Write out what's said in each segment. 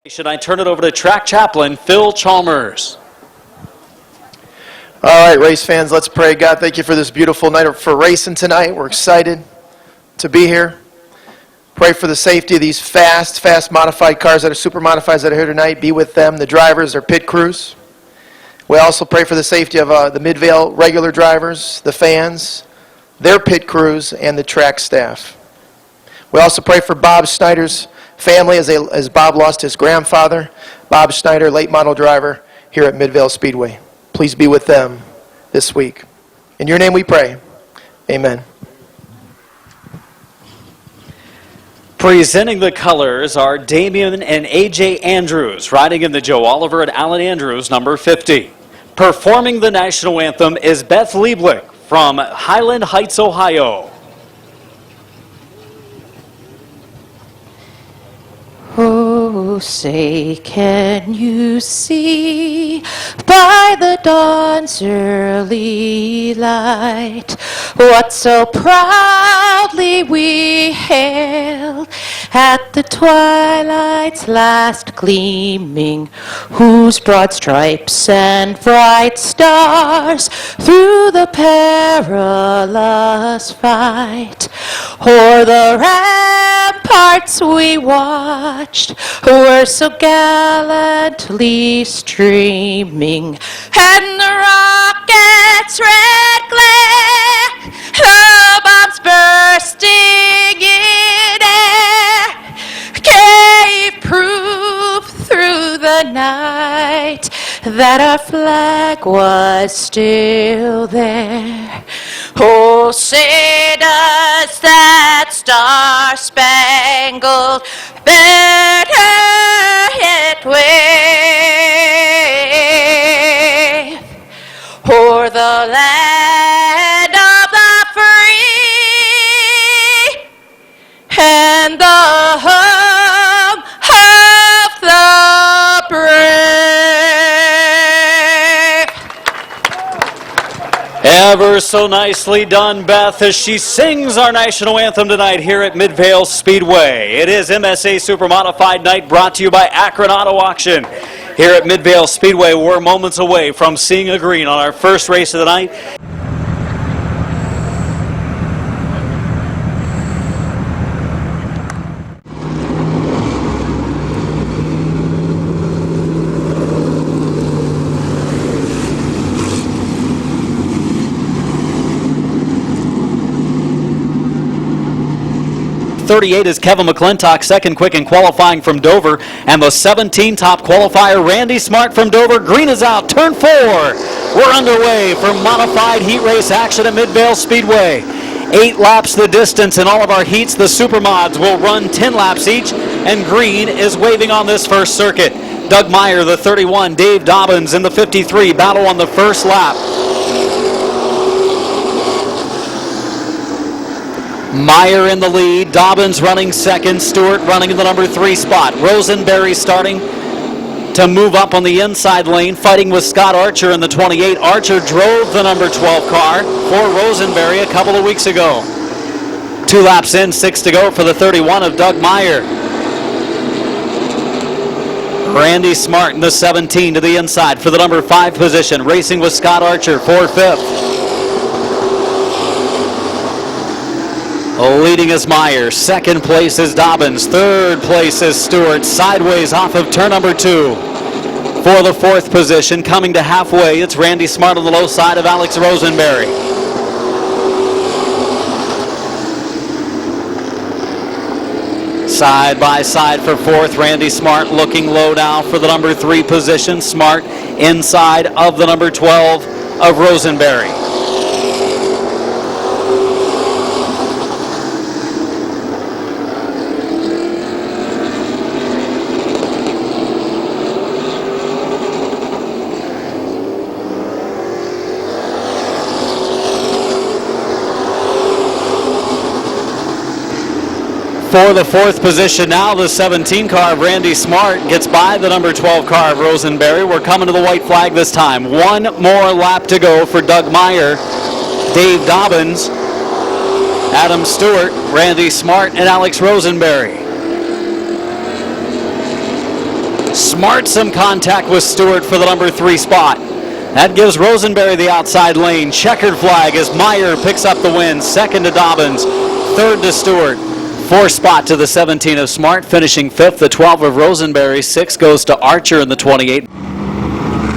Should I turn it over to track chaplain Phil Chalmers? All right, race fans, let's pray. God, thank you for this beautiful night for racing tonight. We're excited to be here. Pray for the safety of these fast modified cars that are super modifieds that are here tonight. Be with them, the drivers, their pit crews. We also pray for the safety of the Midvale regular drivers, the fans, their pit crews, and the track staff. We also pray for Bob Snyder's family as Bob lost his grandfather. Bob Snyder, late model driver here at Midvale Speedway. Please be with them this week. In your name we pray. Amen. Presenting the colors are Damian and A.J. Andrews, riding in the Joe Oliver and Alan Andrews, number 50. Performing the national anthem is Beth Lieblich from Highland Heights, Ohio. Oh, say, can you see by the dawn's early light what so proudly we hailed at the twilight's last gleaming, whose broad stripes and bright stars through the perilous fight o'er the ramparts we watched were so gallantly streaming, and the rocket's red glare, the bombs bursting in air, gave proof through the night that our flag was still there. Oh, say does that star-spangled banner yet wave o'er the land of the free and the home of the brave? Ever so nicely done, Beth, as she sings our national anthem tonight here at Midvale Speedway. It is MSA Super Modified Night, brought to you by Akron Auto Auction. Here at Midvale Speedway, we're moments away from seeing a green on our first race of the night. .38 is Kevin McClintock, second quick in qualifying from Dover, and the 17 top qualifier Randy Smart from Dover. Green is out, turn 4. We're underway for modified heat race action at Midvale Speedway. 8 laps the distance in all of our heats. The Supermods will run 10 laps each, and green is waving on this first circuit. Doug Meyer, the 31, Dave Dobbins in the 53, battle on the first lap. Meyer in the lead, Dobbins running second, Stewart running in the number 3 spot. Rosenberry starting to move up on the inside lane, fighting with Scott Archer in the 28. Archer drove the number 12 car for Rosenberry a couple of weeks ago. 2 laps in, 6 to go for the 31 of Doug Meyer. Randy Smart in the 17 to the inside for the number 5 position, racing with Scott Archer for 5th. Leading is Meyer. Second place is Dobbins. Third place is Stewart. Sideways off of turn number 2. For the 4th position, coming to halfway, it's Randy Smart on the low side of Alex Rosenberry. Side by side for 4th, Randy Smart looking low now for the number 3 position. Smart inside of the number 12 of Rosenberry. For the 4th position now, the 17 car of Randy Smart gets by the number 12 car of Rosenberry. We're coming to the white flag this time. 1 more lap to go for Doug Meyer, Dave Dobbins, Adam Stewart, Randy Smart, and Alex Rosenberry. Smart some contact with Stewart for the number 3 spot. That gives Rosenberry the outside lane. Checkered flag as Meyer picks up the win. Second to Dobbins, third to Stewart. 4 spot to the 17 of Smart, finishing 5th. The 12 of Rosenberry. 6 goes to Archer in the 28.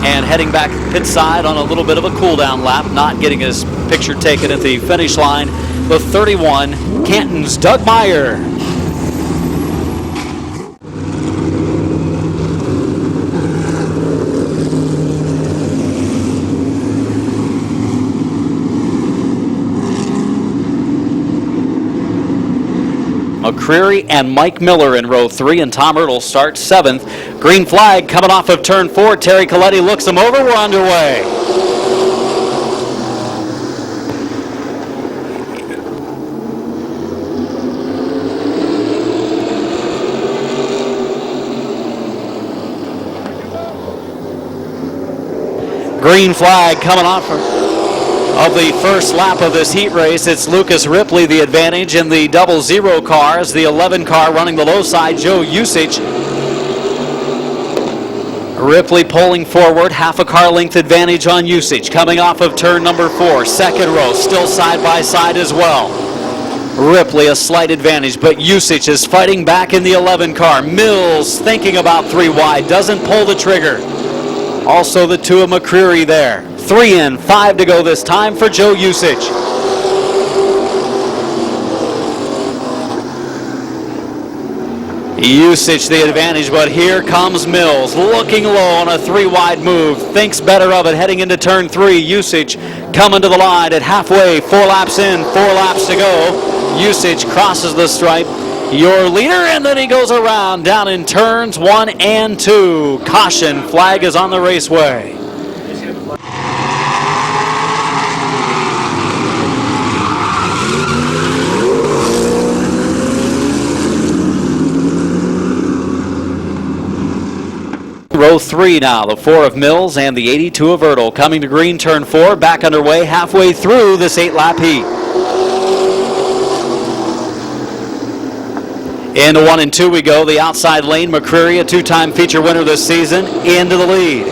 And heading back pit side on a little bit of a cool down lap, not getting his picture taken at the finish line. The 31, Canton's Doug Meyer. McCreary and Mike Miller in row 3, and Tom Ertl starts 7th. Green flag coming off of turn 4. Terry Coletti looks him over. We're underway. Green flag coming off of the first lap of this heat race. It's Lucas Ripley the advantage in the 00 cars. The 11 car running the low side, Joe Usage. Ripley pulling forward, half a car length advantage on Usage. Coming off of turn number 4, second row, still side by side as well. Ripley a slight advantage, but Usage is fighting back in the 11 car. Mills thinking about 3 wide, doesn't pull the trigger. Also the 2 of McCreary there. 3 in, 5 to go this time for Joe Usage. Usage the advantage, but here comes Mills, looking low on a 3 wide move. Thinks better of it heading into turn 3. Usage coming to the line at halfway. 4 laps in, 4 laps to go. Usage crosses the stripe. Your leader, and then he goes around down in turns 1 and 2. Caution flag is on the raceway. Row 3 now, the 4 of Mills and the 82 of Ertl coming to green turn 4, back underway halfway through this 8-lap heat. Into 1 and 2 we go, the outside lane. McCreary, a 2-time feature winner this season, into the lead.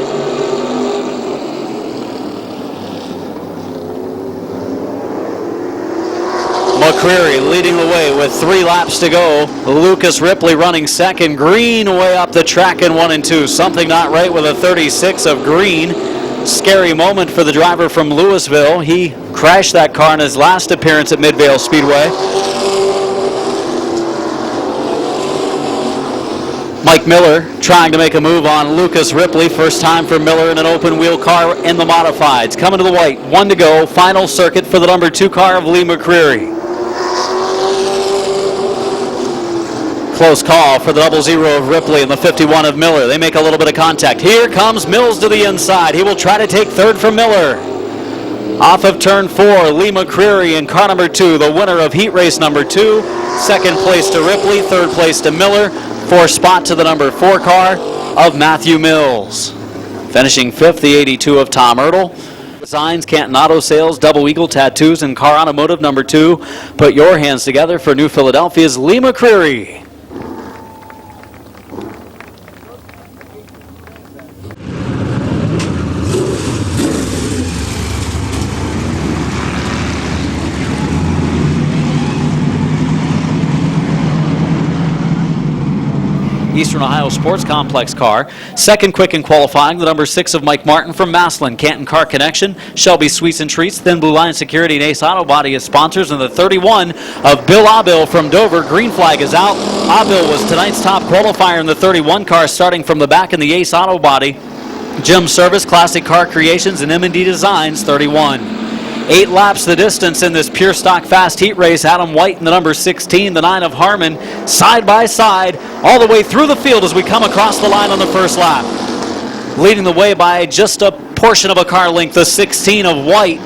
McCreary leading the way with 3 laps to go. Lucas Ripley running second. Green way up the track in 1 and 2. Something not right with a 36 of Green. Scary moment for the driver from Louisville. He crashed that car in his last appearance at Midvale Speedway. Mike Miller trying to make a move on Lucas Ripley. First time for Miller in an open wheel car in the modifieds. Coming to the white, 1 to go. Final circuit for the number 2 car of Lee McCreary. Close call for the 00 of Ripley and the 51 of Miller. They make a little bit of contact. Here comes Mills to the inside. He will try to take third from Miller. Off of turn 4, Lee McCreary in car number 2, the winner of heat race number 2. Second place to Ripley, third place to Miller. 4 spot to the number 4 car of Matthew Mills. Finishing 5th, the 82 of Tom Ertl. Designs, Canton Auto Sales, Double Eagle Tattoos, and Car Automotive number 2. Put your hands together for New Philadelphia's Lee McCreary. Eastern Ohio Sports Complex car. Second quick in qualifying, the number 6 of Mike Martin from Massillon. Canton Car Connection, Shelby Sweets and Treats, Thin Blue Line Security, and Ace Auto Body as sponsors. And the 31 of Bill Abill from Dover. Green flag is out. Abill was tonight's top qualifier in the 31 car, starting from the back in the Ace Auto Body. Jim Service, Classic Car Creations, and M&D Designs, 31. 8 laps the distance in this pure stock fast heat race. Adam White in the number 16, the 9 of Harmon, side by side, all the way through the field as we come across the line on the first lap. Leading the way by just a portion of a car length, the 16 of White.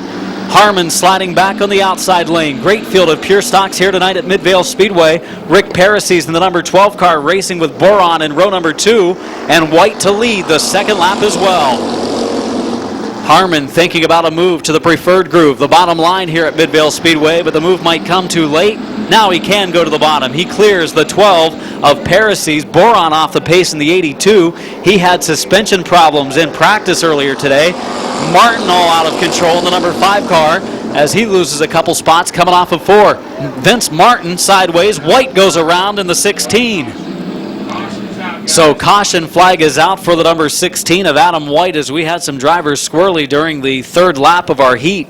Harmon sliding back on the outside lane. Great field of pure stocks here tonight at Midvale Speedway. Rick Parisi's in the number 12 car racing with Boron in row number 2, and White to lead the second lap as well. Harmon thinking about a move to the preferred groove. The bottom line here at Midvale Speedway, but the move might come too late. Now he can go to the bottom. He clears the 12 of Parisi's. Boron off the pace in the 82. He had suspension problems in practice earlier today. Martin all out of control in the number 5 car as he loses a couple spots coming off of 4. Vince Martin sideways. White goes around in the 16. So caution flag is out for the number 16 of Adam White as we had some drivers squirrely during the 3rd lap of our heat.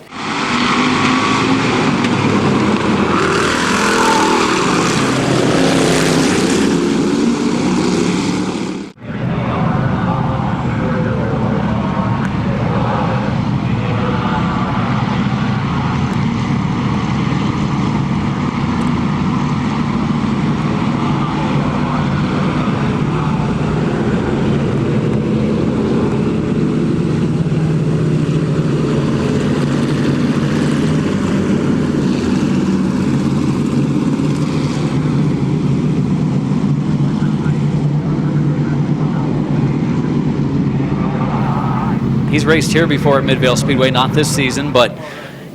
He's raced here before at Midvale Speedway, not this season, but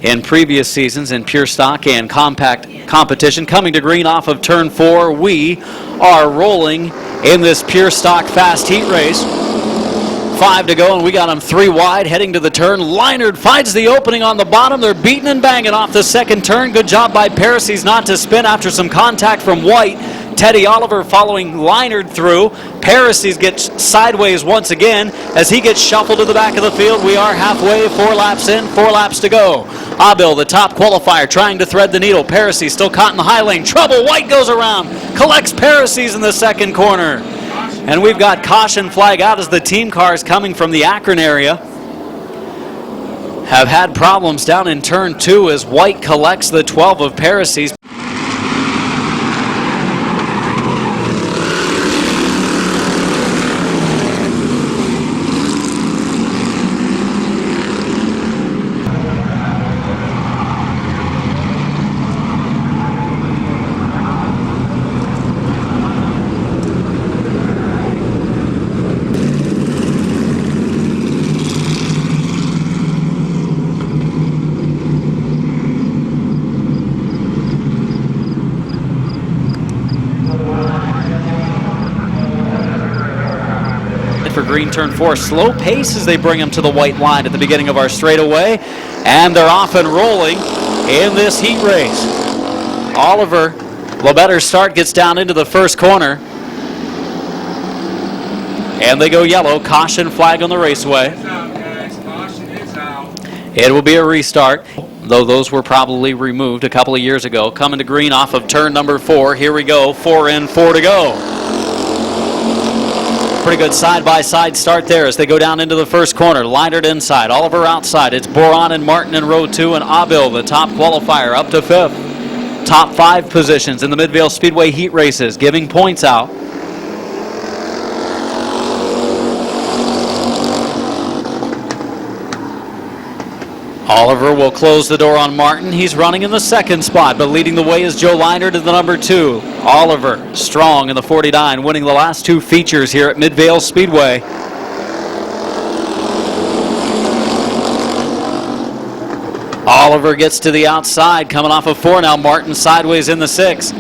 in previous seasons in pure stock and compact competition. Coming to green off of turn 4, we are rolling in this pure stock fast heat race. 5 to go, and we got him 3 wide heading to the turn. Leinard finds the opening on the bottom. They're beating and banging off the 2nd turn. Good job by Parisi's not to spin after some contact from White. Teddy Oliver following Leinard through. Parisi's gets sideways once again as he gets shuffled to the back of the field. We are halfway, 4 laps in, 4 laps to go. Abil, the top qualifier, trying to thread the needle. Parisi's still caught in the high lane. Trouble, White goes around, collects Parisi's in the 2nd corner. And we've got caution flag out as the team cars coming from the Akron area have had problems down in turn 2 as White collects the 12 of Parisi's. For green turn 4, slow pace as they bring him to the white line at the beginning of our straightaway, and they're off and rolling in this heat race. Oliver, the better start, gets down into the 1st corner, and they go yellow. Caution flag on the raceway. It will be a restart, though those were probably removed a couple of years ago. Coming to green off of turn number 4. Here we go, 4 in, 4 to go. Pretty good side-by-side start there as they go down into the 1st corner. Leinard inside, Oliver outside. It's Boron and Martin in row 2, and Abil, the top qualifier, up to 5th. Top 5 positions in the Midvale Speedway heat races, giving points out. Oliver will close the door on Martin. He's running in the 2nd spot, but leading the way is Joe Leinard in the number 2. Oliver, strong in the 49, winning the last 2 features here at Midvale Speedway. Oliver gets to the outside, coming off of 4 now. Martin sideways in the 6.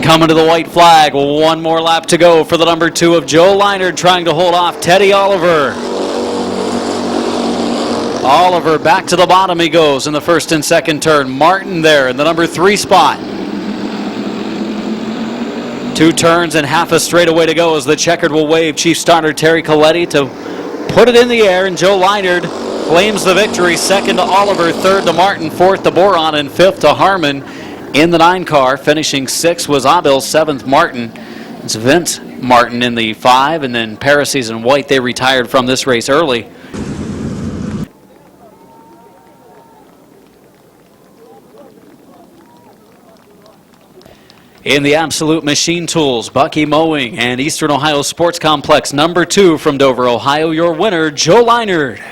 Coming to the white flag, 1 more lap to go for the number 2 of Joe Leinard, trying to hold off Teddy Oliver. Oliver back to the bottom he goes in the 1st and 2nd turn. Martin there in the number 3 spot. 2 turns and half a straightaway to go as the checkered will wave Chief Starter Terry Coletti to put it in the air, and Joe Leinard claims the victory. 2nd to Oliver, 3rd to Martin, 4th to Boron, and 5th to Harmon in the 9 car. Finishing 6th was Abil, 7th Martin. It's Vince Martin in the 5, and then Parisi's and White, they retired from this race early. In the Absolute Machine Tools, Bucky Mowing, and Eastern Ohio Sports Complex, number 2 from Dover, Ohio, your winner, Joe Leinard.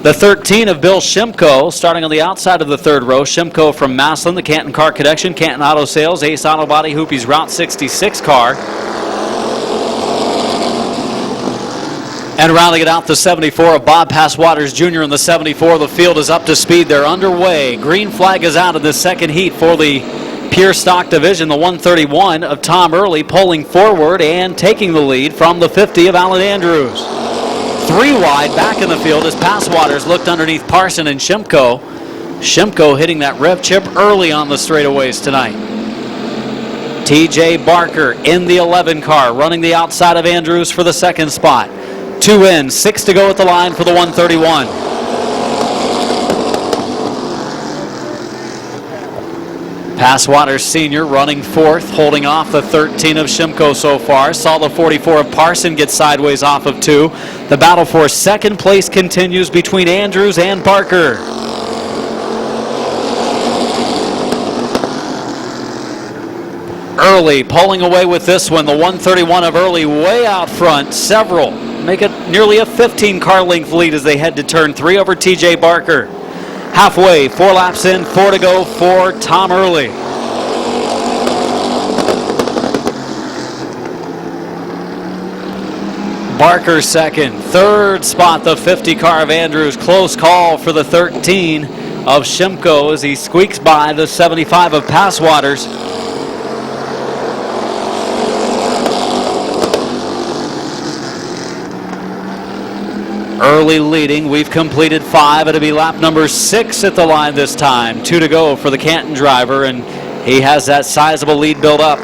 The 13 of Bill Shimko, starting on the outside of the third row. Shimko from Massillon, the Canton Car Connection, Canton Auto Sales, Ace Auto Body, Hoopie's Route 66 car. And rounding it out, the 74 of Bob Passwaters Jr. in the 74. The field is up to speed. They're underway. Green flag is out in the second heat for the pure stock division. The 131 of Tom Early pulling forward and taking the lead from the 50 of Alan Andrews. 3 wide back in the field as Passwaters looked underneath Parson and Shimko. Shimko hitting that rev chip early on the straightaways tonight. TJ Barker in the 11 car, running the outside of Andrews for the second spot. 2 in, 6 to go at the line for the 131. Passwaters Sr. running fourth, holding off the 13 of Shimko so far. Saw the 44 of Parson get sideways off of 2. The battle for second place continues between Andrews and Barker. Early pulling away with this one. The 131 of Early way out front. Several make it nearly a 15 car length lead as they head to turn 3 over TJ Barker. Halfway, 4 laps in, 4 to go for Tom Early. Barker second. Third spot, the 50 car of Andrews. Close call for the 13 of Shimko as he squeaks by the 75 of Passwaters. Early leading. We've completed 5. It'll be lap number 6 at the line this time. 2 to go for the Canton driver, and he has that sizable lead built up.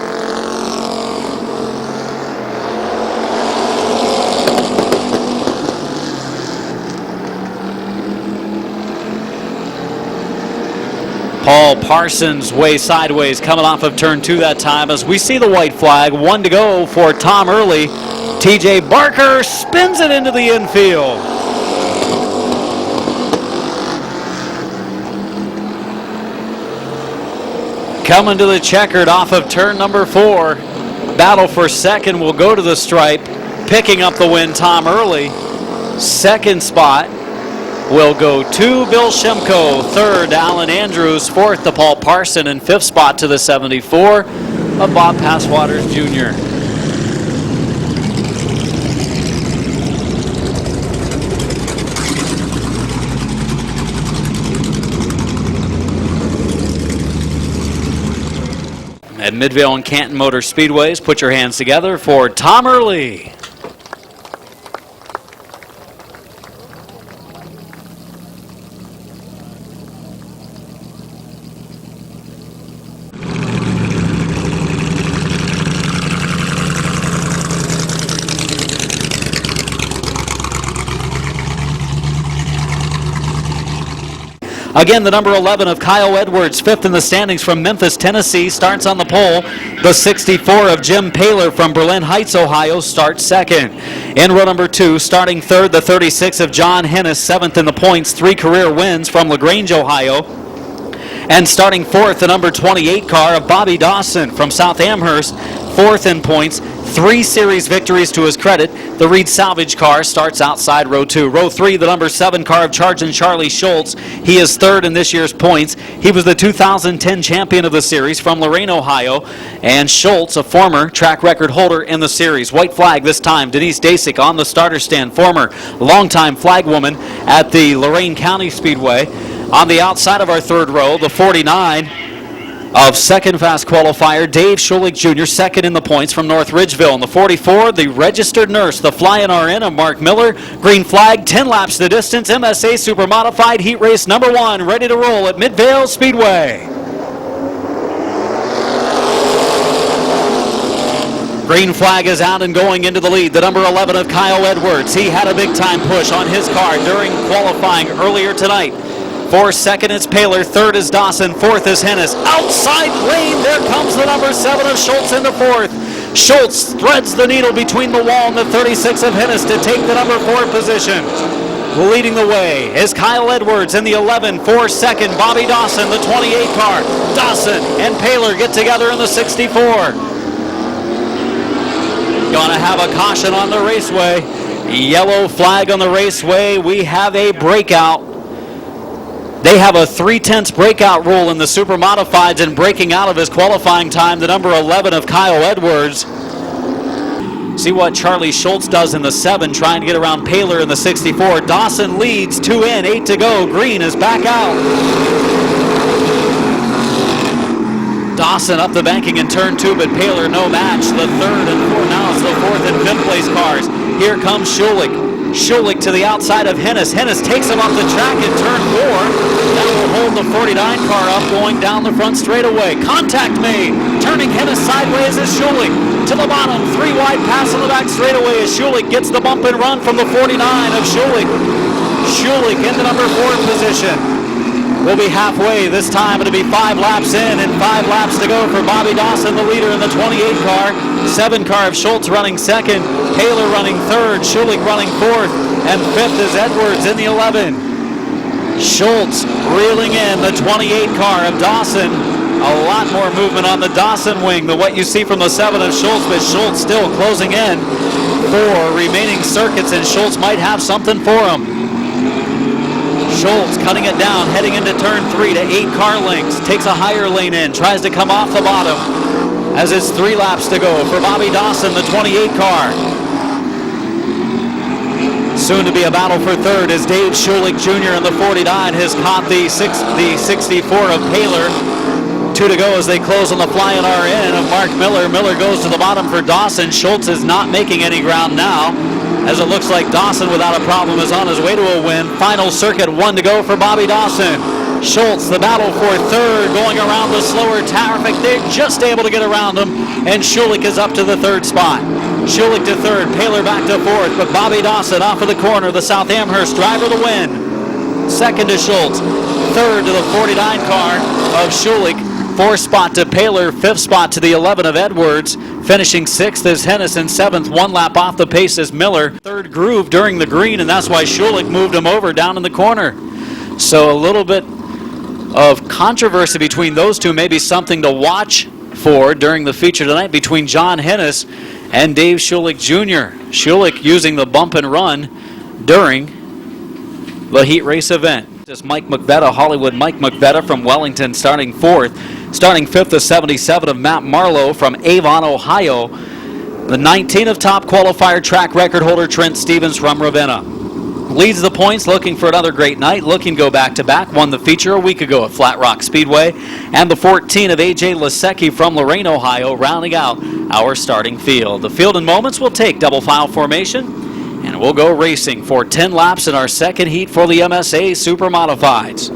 Paul Parsons way sideways coming off of turn 2 that time as we see the white flag. 1 to go for Tom Early. TJ Barker spins it into the infield. Coming to the checkered off of turn number 4. Battle for second will go to the stripe. Picking up the win, Tom Early. Second spot will go to Bill Shimko. Third, Alan Andrews. Fourth to Paul Parson. And fifth spot to the 74 of Bob Passwaters Jr. At Midvale and Canton Motor Speedways, put your hands together for Tom Early. Again, the number 11 of Kyle Edwards, 5th in the standings from Memphis, Tennessee, starts on the pole. The 64 of Jim Paler from Berlin Heights, Ohio, starts second. In row number 2, starting third, the 36 of John Hennis, 7th in the points, 3 career wins from LaGrange, Ohio. And starting fourth, the number 28 car of Bobby Dawson from South Amherst, 4th in points, 3 series victories to his credit. The Reed Salvage car starts outside row 2. Row 3, the number 7 car of Chargin' Charlie Schultz. He is 3rd in this year's points. He was the 2010 champion of the series from Lorain, Ohio. And Schultz, a former track record holder in the series. White flag this time. Denise Dasick on the starter stand. Former longtime flag woman at the Lorain County Speedway. On the outside of our third row, the 49 of second fast qualifier, Dave Schulich Jr., 2nd in the points from North Ridgeville. And the 44, the registered nurse, the flying RN of Mark Miller. Green flag, 10 laps the distance. MSA Super Modified Heat Race number 1, ready to roll at Midvale Speedway. Green flag is out and going into the lead. The number 11 of Kyle Edwards. He had a big time push on his car during qualifying earlier tonight. For second, it's Paler. Third is Dawson. Fourth is Hennis. Outside lane, there comes the number 7 of Schultz into fourth. Schultz threads the needle between the wall and the 36 of Hennis to take the number 4 position. Leading the way is Kyle Edwards in the 11. For second, Bobby Dawson, the 28 car. Dawson and Paler get together in the 64. Gonna have a caution on the raceway. Yellow flag on the raceway. We have a breakout. They have a 3/10 breakout rule in the super modifieds, and breaking out of his qualifying time, the number 11 of Kyle Edwards. See what Charlie Schultz does in the 7, trying to get around Paler in the 64. Dawson leads, 2 in, 8 to go. Green is back out. Dawson up the banking in turn 2, but Paler no match. The 3rd and 4th, now it's the 4th and 5th place cars. Here comes Schulich. Schulich to the outside of Hennis. Hennis takes him off the track in turn 4. That will hold the 49 car up going down the front straightaway. Contact made. Turning Hennis sideways is Schulich. To the bottom, 3 wide pass on the back straightaway as Schulich gets the bump and run from the 49 of Schulich. Schulich in the number 4 position. We'll be halfway. This time it'll be 5 laps in and 5 laps to go for Bobby Dawson, the leader in the 28 car. 7 car of Schultz running 2nd, Paler running 3rd, Schulich running 4th, and 5th is Edwards in the 11. Schultz reeling in the 28 car of Dawson. A lot more movement on the Dawson wing than what you see from the 7 of Schultz, but Schultz still closing in 4 remaining circuits, and Schultz might have something for him. Schultz cutting it down, heading into turn 3 to 8 car lengths. Takes a higher lane in, tries to come off the bottom. As it's 3 laps to go for Bobby Dawson, the 28 car. Soon to be a battle for 3rd as Dave Schulich Jr. in the 49 has caught the 64 of Paler. 2 to go as they close on the flying RN of Mark Miller. Miller goes to the bottom for Dawson. Schultz is not making any ground now, as it looks like Dawson without a problem is on his way to a win. Final circuit, 1 to go for Bobby Dawson. Schultz, the battle for 3rd, going around the slower traffic. They're just able to get around him, and Schulich is up to the 3rd spot. Schulich to 3rd, Paler back to 4th, but Bobby Dawson off of the corner, the South Amherst driver to win. 2nd to Schultz, 3rd to the 49 car of Schulich. 4th spot to Paler, 5th spot to the 11 of Edwards. Finishing 6th is Hennis, and 7th, 1 lap off the pace is Miller. 3rd groove during the green, and that's why Schulich moved him over down in the corner. So a little bit of controversy between those two, maybe something to watch for during the feature tonight between John Hennis and Dave Schulich Jr. Schulich using the bump and run during the heat race event. This is Mike McVetta, Hollywood Mike McVetta from Wellington, starting 4th. Starting 5th is 77 of Matt Marlowe from Avon, Ohio. The 19 of top qualifier track record holder Trent Stevens from Ravenna. Leads the points, looking for another great night, looking to go back-to-back. Won the feature a week ago at Flat Rock Speedway. And the 14 of A.J. Lasecki from Lorain, Ohio, rounding out our starting field. The field in moments will take double file formation, and we'll go racing for 10 laps in our second heat for the MSA Super Modifieds.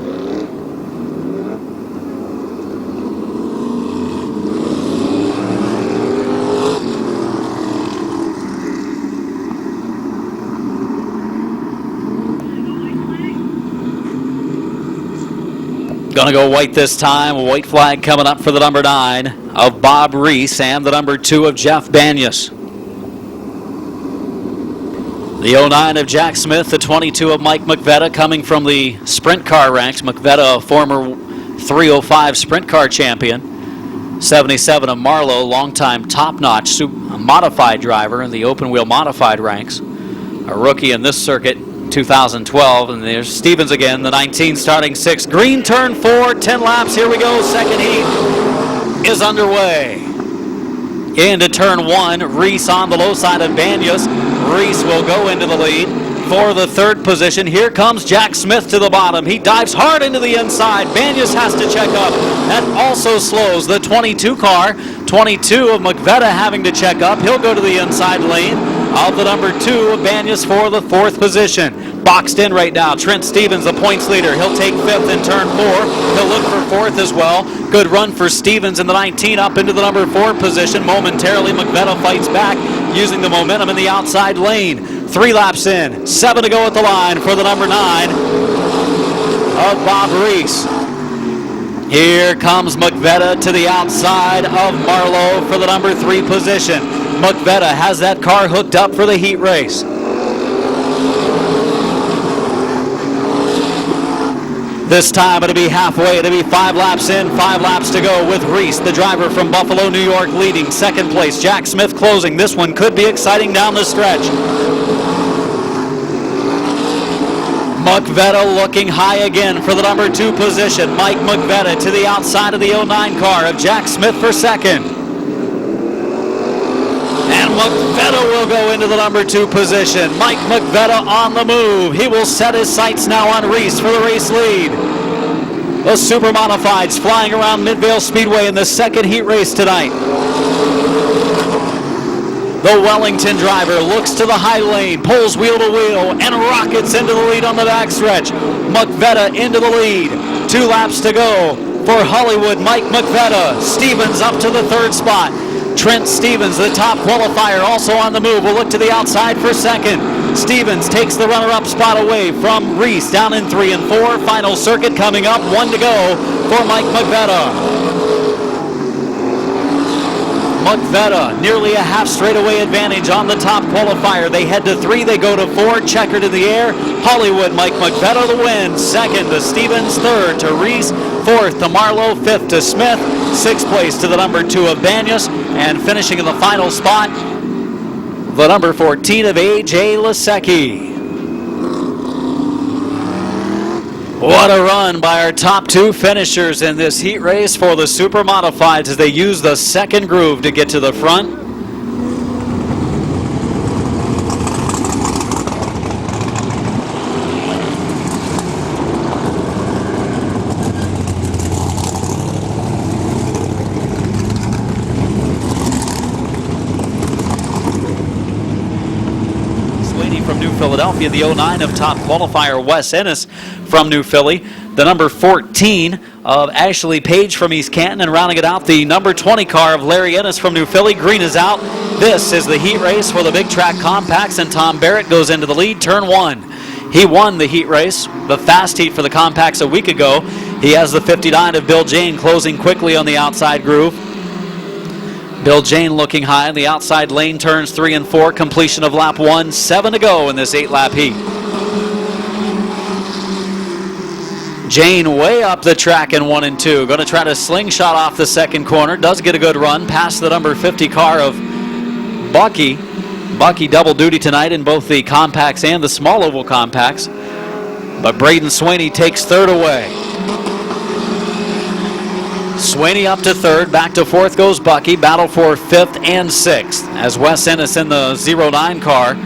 Going to go white this time. A white flag coming up for the number 9 of Bob Reese and the number 2 of Jeff Banyas. The 09 of Jack Smith, the 22 of Mike McVetta coming from the sprint car ranks. McVetta, a former 305 sprint car champion. 77 of Marlowe, longtime top-notch modified driver in the open wheel modified ranks. A rookie in this circuit, 2012, and there's Stevens again, the 19 starting 6th. Green turn 4, 10 laps, here we go, second heat is underway. Into turn 1, Reese on the low side of Banyas. Reese will go into the lead for the 3rd position. Here comes Jack Smith to the bottom. He dives hard into the inside. Banyas has to check up. That also slows the 22 car. 22 of McVetta having to check up. He'll go to the inside lane of the number 2 of Banyas for the 4th position. Boxed in right now, Trent Stevens, the points leader. He'll take 5th in turn 4. He'll look for 4th as well. Good run for Stevens in the 19 up into the number 4 position. Momentarily, McVetta fights back using the momentum in the outside lane. 3 laps in, 7 to go at the line for the number 9 of Bob Reese. Here comes McVetta to the outside of Marlowe for the number 3 position. McVetta has that car hooked up for the heat race. This time it'll be halfway. It'll be 5 laps in, 5 laps to go with Reese, the driver from Buffalo, New York, leading. 2nd place, Jack Smith closing. This one could be exciting down the stretch. McVetta looking high again for the number 2 position. Mike McVetta to the outside of the 09 car of Jack Smith for second. And McVetta will go into the number 2 position. Mike McVetta on the move. He will set his sights now on Reese for the race lead. The Super Modifieds flying around Midvale Speedway in the second heat race tonight. The Wellington driver looks to the high lane, pulls wheel to wheel, and rockets into the lead on the backstretch. McVetta into the lead. 2 laps to go for Hollywood. Mike McVetta. Stevens up to the 3rd spot. Trent Stevens, the top qualifier, also on the move, will look to the outside for second. Stevens takes the runner-up spot away from Reese, down in 3 and 4. Final circuit coming up, 1 to go for Mike McVetta. McVetta, nearly a half straightaway advantage on the top qualifier. They head to 3, they go to 4, checkered in the air. Hollywood, Mike McVetta the win. 2nd to Stevens, 3rd to Reese, 4th to Marlowe, 5th to Smith, 6th place to the number 2 of Banyas, and finishing in the final spot, the number 14 of A.J. Lasecki. What a run by our top 2 finishers in this heat race for the Super Modifieds as they use the second groove to get to the front. From New Philadelphia, the 09 of top qualifier Wes Ennis from New Philly, the number 14 of Ashley Page from East Canton, and rounding it out, the number 20 car of Larry Ennis from New Philly. Green is out. This is the heat race for the big track compacts, and Tom Barrett goes into the lead, turn 1. He won the heat race, the fast heat for the compacts a week ago. He has the 59 of Bill Jane closing quickly on the outside groove. Bill Jane looking high in the outside lane, turns 3 and 4, completion of lap 1, 7 to go in this 8-lap heat. Jane way up the track in 1 and 2, going to try to slingshot off the second corner, does get a good run past the number 50 car of Bucky. Bucky double duty tonight in both the compacts and the small oval compacts, but Braden Swaney takes 3rd away. Swaney up to 3rd, back to 4th goes Bucky. Battle for 5th and 6th as Wes Ennis in the 09 car,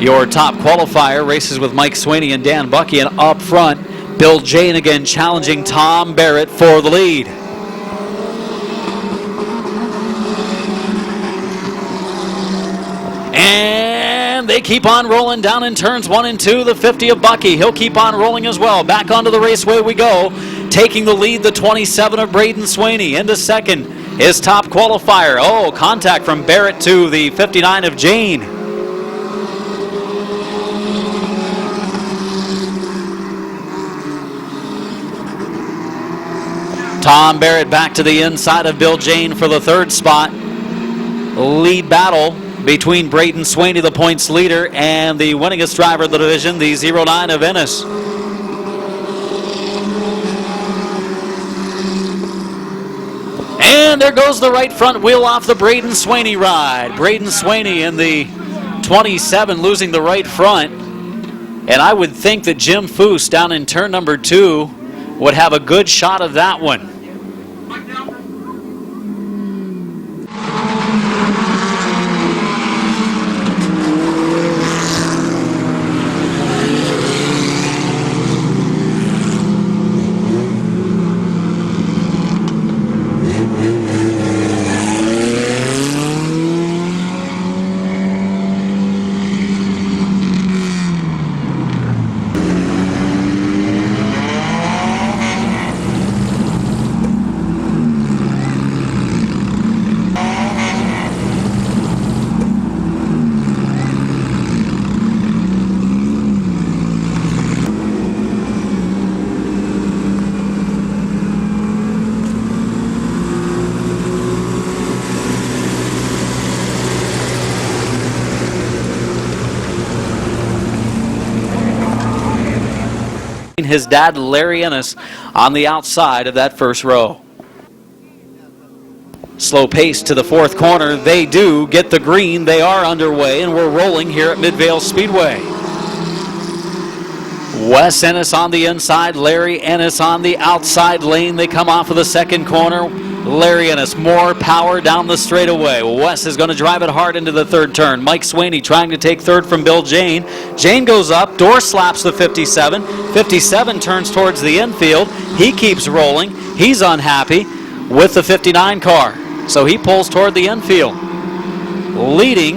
your top qualifier, races with Mike Swaney and Dan Bucky, and up front, Bill Jane again challenging Tom Barrett for the lead. And they keep on rolling down in turns 1 and 2. The 50 of Bucky, he'll keep on rolling as well. Back onto the raceway we go. Taking the lead, the 27 of Braden Swaney. Into second, his top qualifier. Oh, contact from Barrett to the 59 of Jane. Tom Barrett back to the inside of Bill Jane for the 3rd spot. Lead battle between Braden Swaney, the points leader, and the winningest driver of the division, the 09 of Ennis. And there goes the right front wheel off the Braden Swaney ride. Braden Swaney in the 27 losing the right front. And I would think that Jim Foose down in turn number 2 would have a good shot of that one. His dad, Larry Ennis, on the outside of that first row. Slow pace to the 4th corner. They do get the green. They are underway, and we're rolling here at Midvale Speedway. Wes Ennis on the inside, Larry Ennis on the outside lane. They come off of the second corner. Larry Ennis, more power down the straightaway. Wes is going to drive it hard into the third turn. Mike Swaney trying to take third from Bill Jane. Jane goes up, door slaps the 57. 57 turns towards the infield. He keeps rolling. He's unhappy with the 59 car, so he pulls toward the infield, leading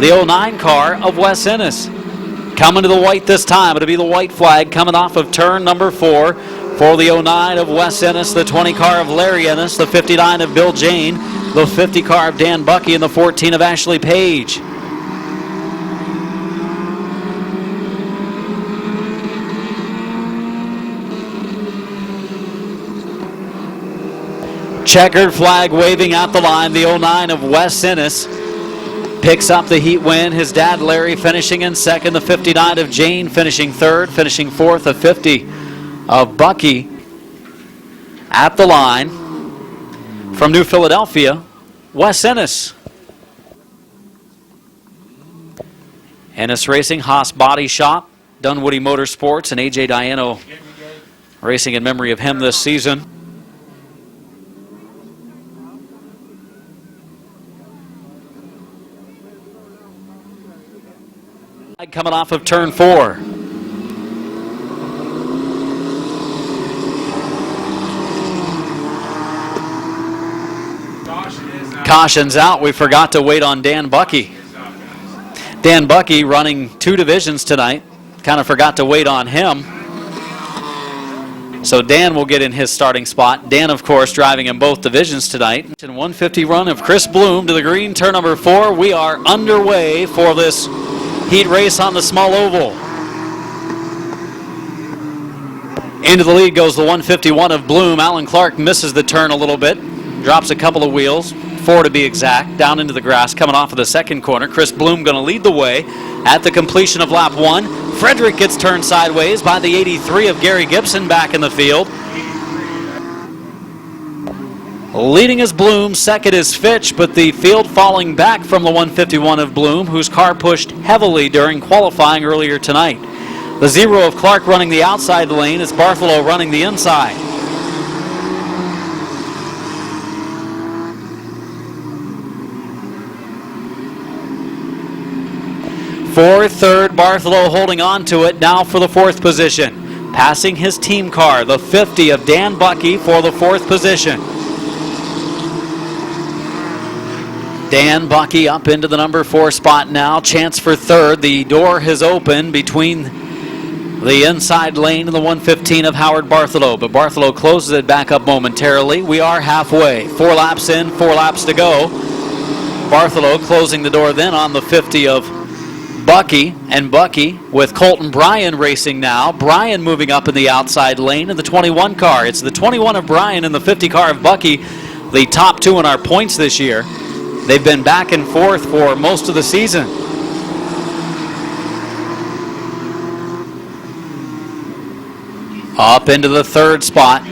the 09 car of Wes Ennis. Coming to the white this time. It'll be the white flag coming off of turn number 4 for the 09 of Wes Ennis, the 20 car of Larry Ennis, the 59 of Bill Jane, the 50 car of Dan Bucky, and the 14 of Ashley Page. Checkered flag waving at the line. The 09 of Wes Ennis picks up the heat win. His dad, Larry, finishing in second. The 59 of Jane finishing third. Finishing fourth, the 50 of Bucky at the line. From New Philadelphia, Wes Ennis. Ennis Racing, Haas Body Shop, Dunwoody Motorsports, and A.J. Diano racing in memory of him this season. Coming off of turn 4. Caution's out. We forgot to wait on Dan Bucky. Dan Bucky running 2 divisions tonight. Kind of forgot to wait on him. So Dan will get in his starting spot. Dan, of course, driving in both divisions tonight. And 150 run of Chris Bloom to the green, turn number 4. We are underway for this heat race on the small oval. Into the lead goes the 151 of Bloom. Alan Clark misses the turn a little bit. Drops a couple of wheels, 4 to be exact, down into the grass coming off of the second corner. Chris Bloom going to lead the way at the completion of lap 1. Frederick gets turned sideways by the 83 of Gary Gibson back in the field. Leading is Bloom, second is Fitch, but the field falling back from the 151 of Bloom, whose car pushed heavily during qualifying earlier tonight. The 0 of Clark running the outside lane as Bartholow running the inside. For third, Bartholow holding on to it now for the 4th position. Passing his team car, the 50 of Dan Bucky for the 4th position. Dan Bucky up into the number 4 spot now. Chance for third. The door has opened between the inside lane and the 115 of Howard Bartholow, but Bartholow closes it back up momentarily. We are halfway. 4 laps in, 4 laps to go. Bartholow closing the door then on the 50 of Bucky, and Bucky with Colton Bryan racing now. Bryan moving up in the outside lane in the 21 car. It's the 21 of Bryan and the 50 car of Bucky, the top 2 in our points this year. They've been back and forth for most of the season. Up into the 3rd spot.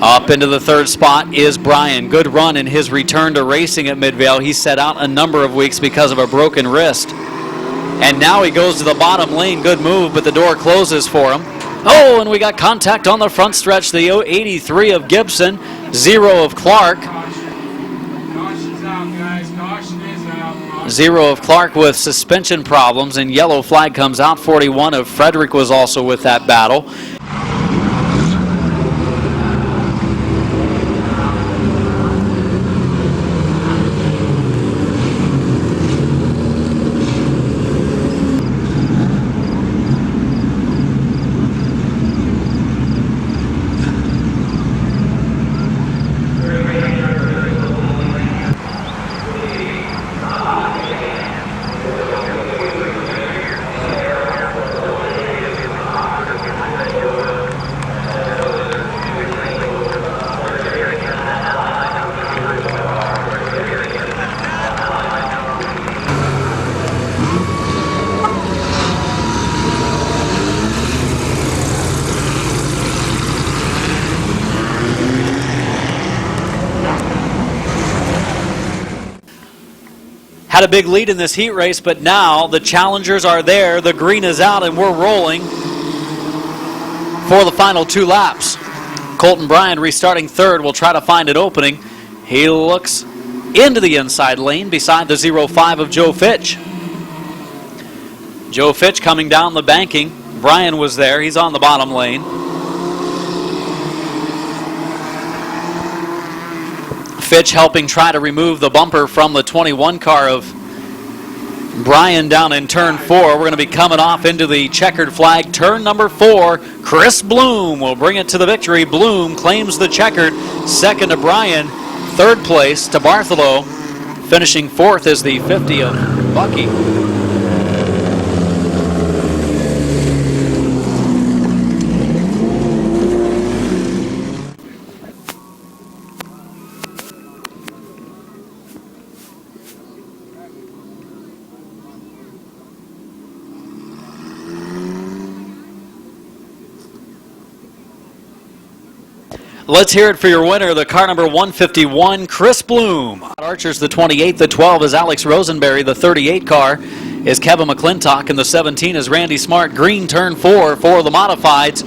Up into the 3rd spot is Bryan. Good run in his return to racing at Midvale. He set out a number of weeks because of a broken wrist. And now he goes to the bottom lane. Good move, but the door closes for him. Oh, and we got contact on the front stretch. The 83 of Gibson, 0 of Clark. 0 of Clark with suspension problems, and yellow flag comes out. 41 of Frederick was also with that battle. Had a big lead in this heat race, but now the challengers are there. The green is out and we're rolling. for the final 2 laps. Colton Bryan restarting third will try to find an opening. He looks into the inside lane beside the 05 of Joe Fitch. Joe Fitch coming down the banking. Bryan was there. He's on the bottom lane. Fitch helping try to remove the bumper from the 21 car of Bryan down in turn 4. We're going to be coming off into the checkered flag. Turn number 4, Chris Bloom will bring it to the victory. Bloom claims the checkered. Second to Bryan. Third place to Bartholow. Finishing 4th is the 50 of Bucky. Let's hear it for your winner, the car number 151, Chris Bloom. Archer's the 28, the 12 is Alex Rosenberry, the 38 car is Kevin McClintock, and the 17 is Randy Smart. Green turn 4 for the modifieds.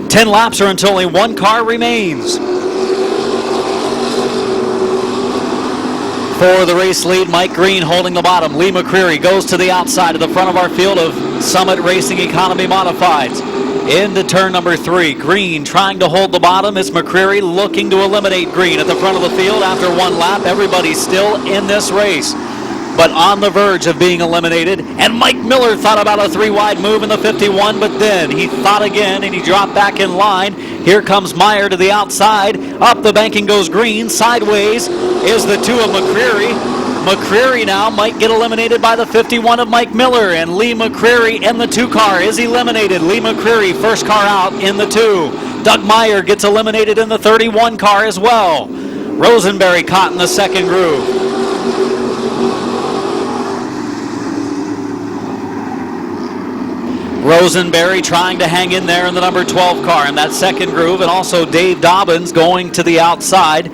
10 laps are until only 1 car remains. For the race lead, Mike Green holding the bottom. Lee McCreary goes to the outside of the front of our field of Summit Racing Economy Modifieds. Into turn number 3. Green trying to hold the bottom. It's McCreary looking to eliminate Green at the front of the field after 1 lap. Everybody's still in this race, but on the verge of being eliminated. And Mike Miller thought about a 3-wide move in the 51, but then he thought again and he dropped back in line. Here comes Meyer to the outside. Up the banking goes Green. Sideways is the 2 of McCreary. McCreary now might get eliminated by the 51 of Mike Miller, and Lee McCreary in the 2 car is eliminated. Lee McCreary first car out in the 2. Doug Meyer gets eliminated in the 31 car as well. Rosenberry caught in the second groove. Rosenberry trying to hang in there in the number 12 car in that second groove, and also Dave Dobbins going to the outside.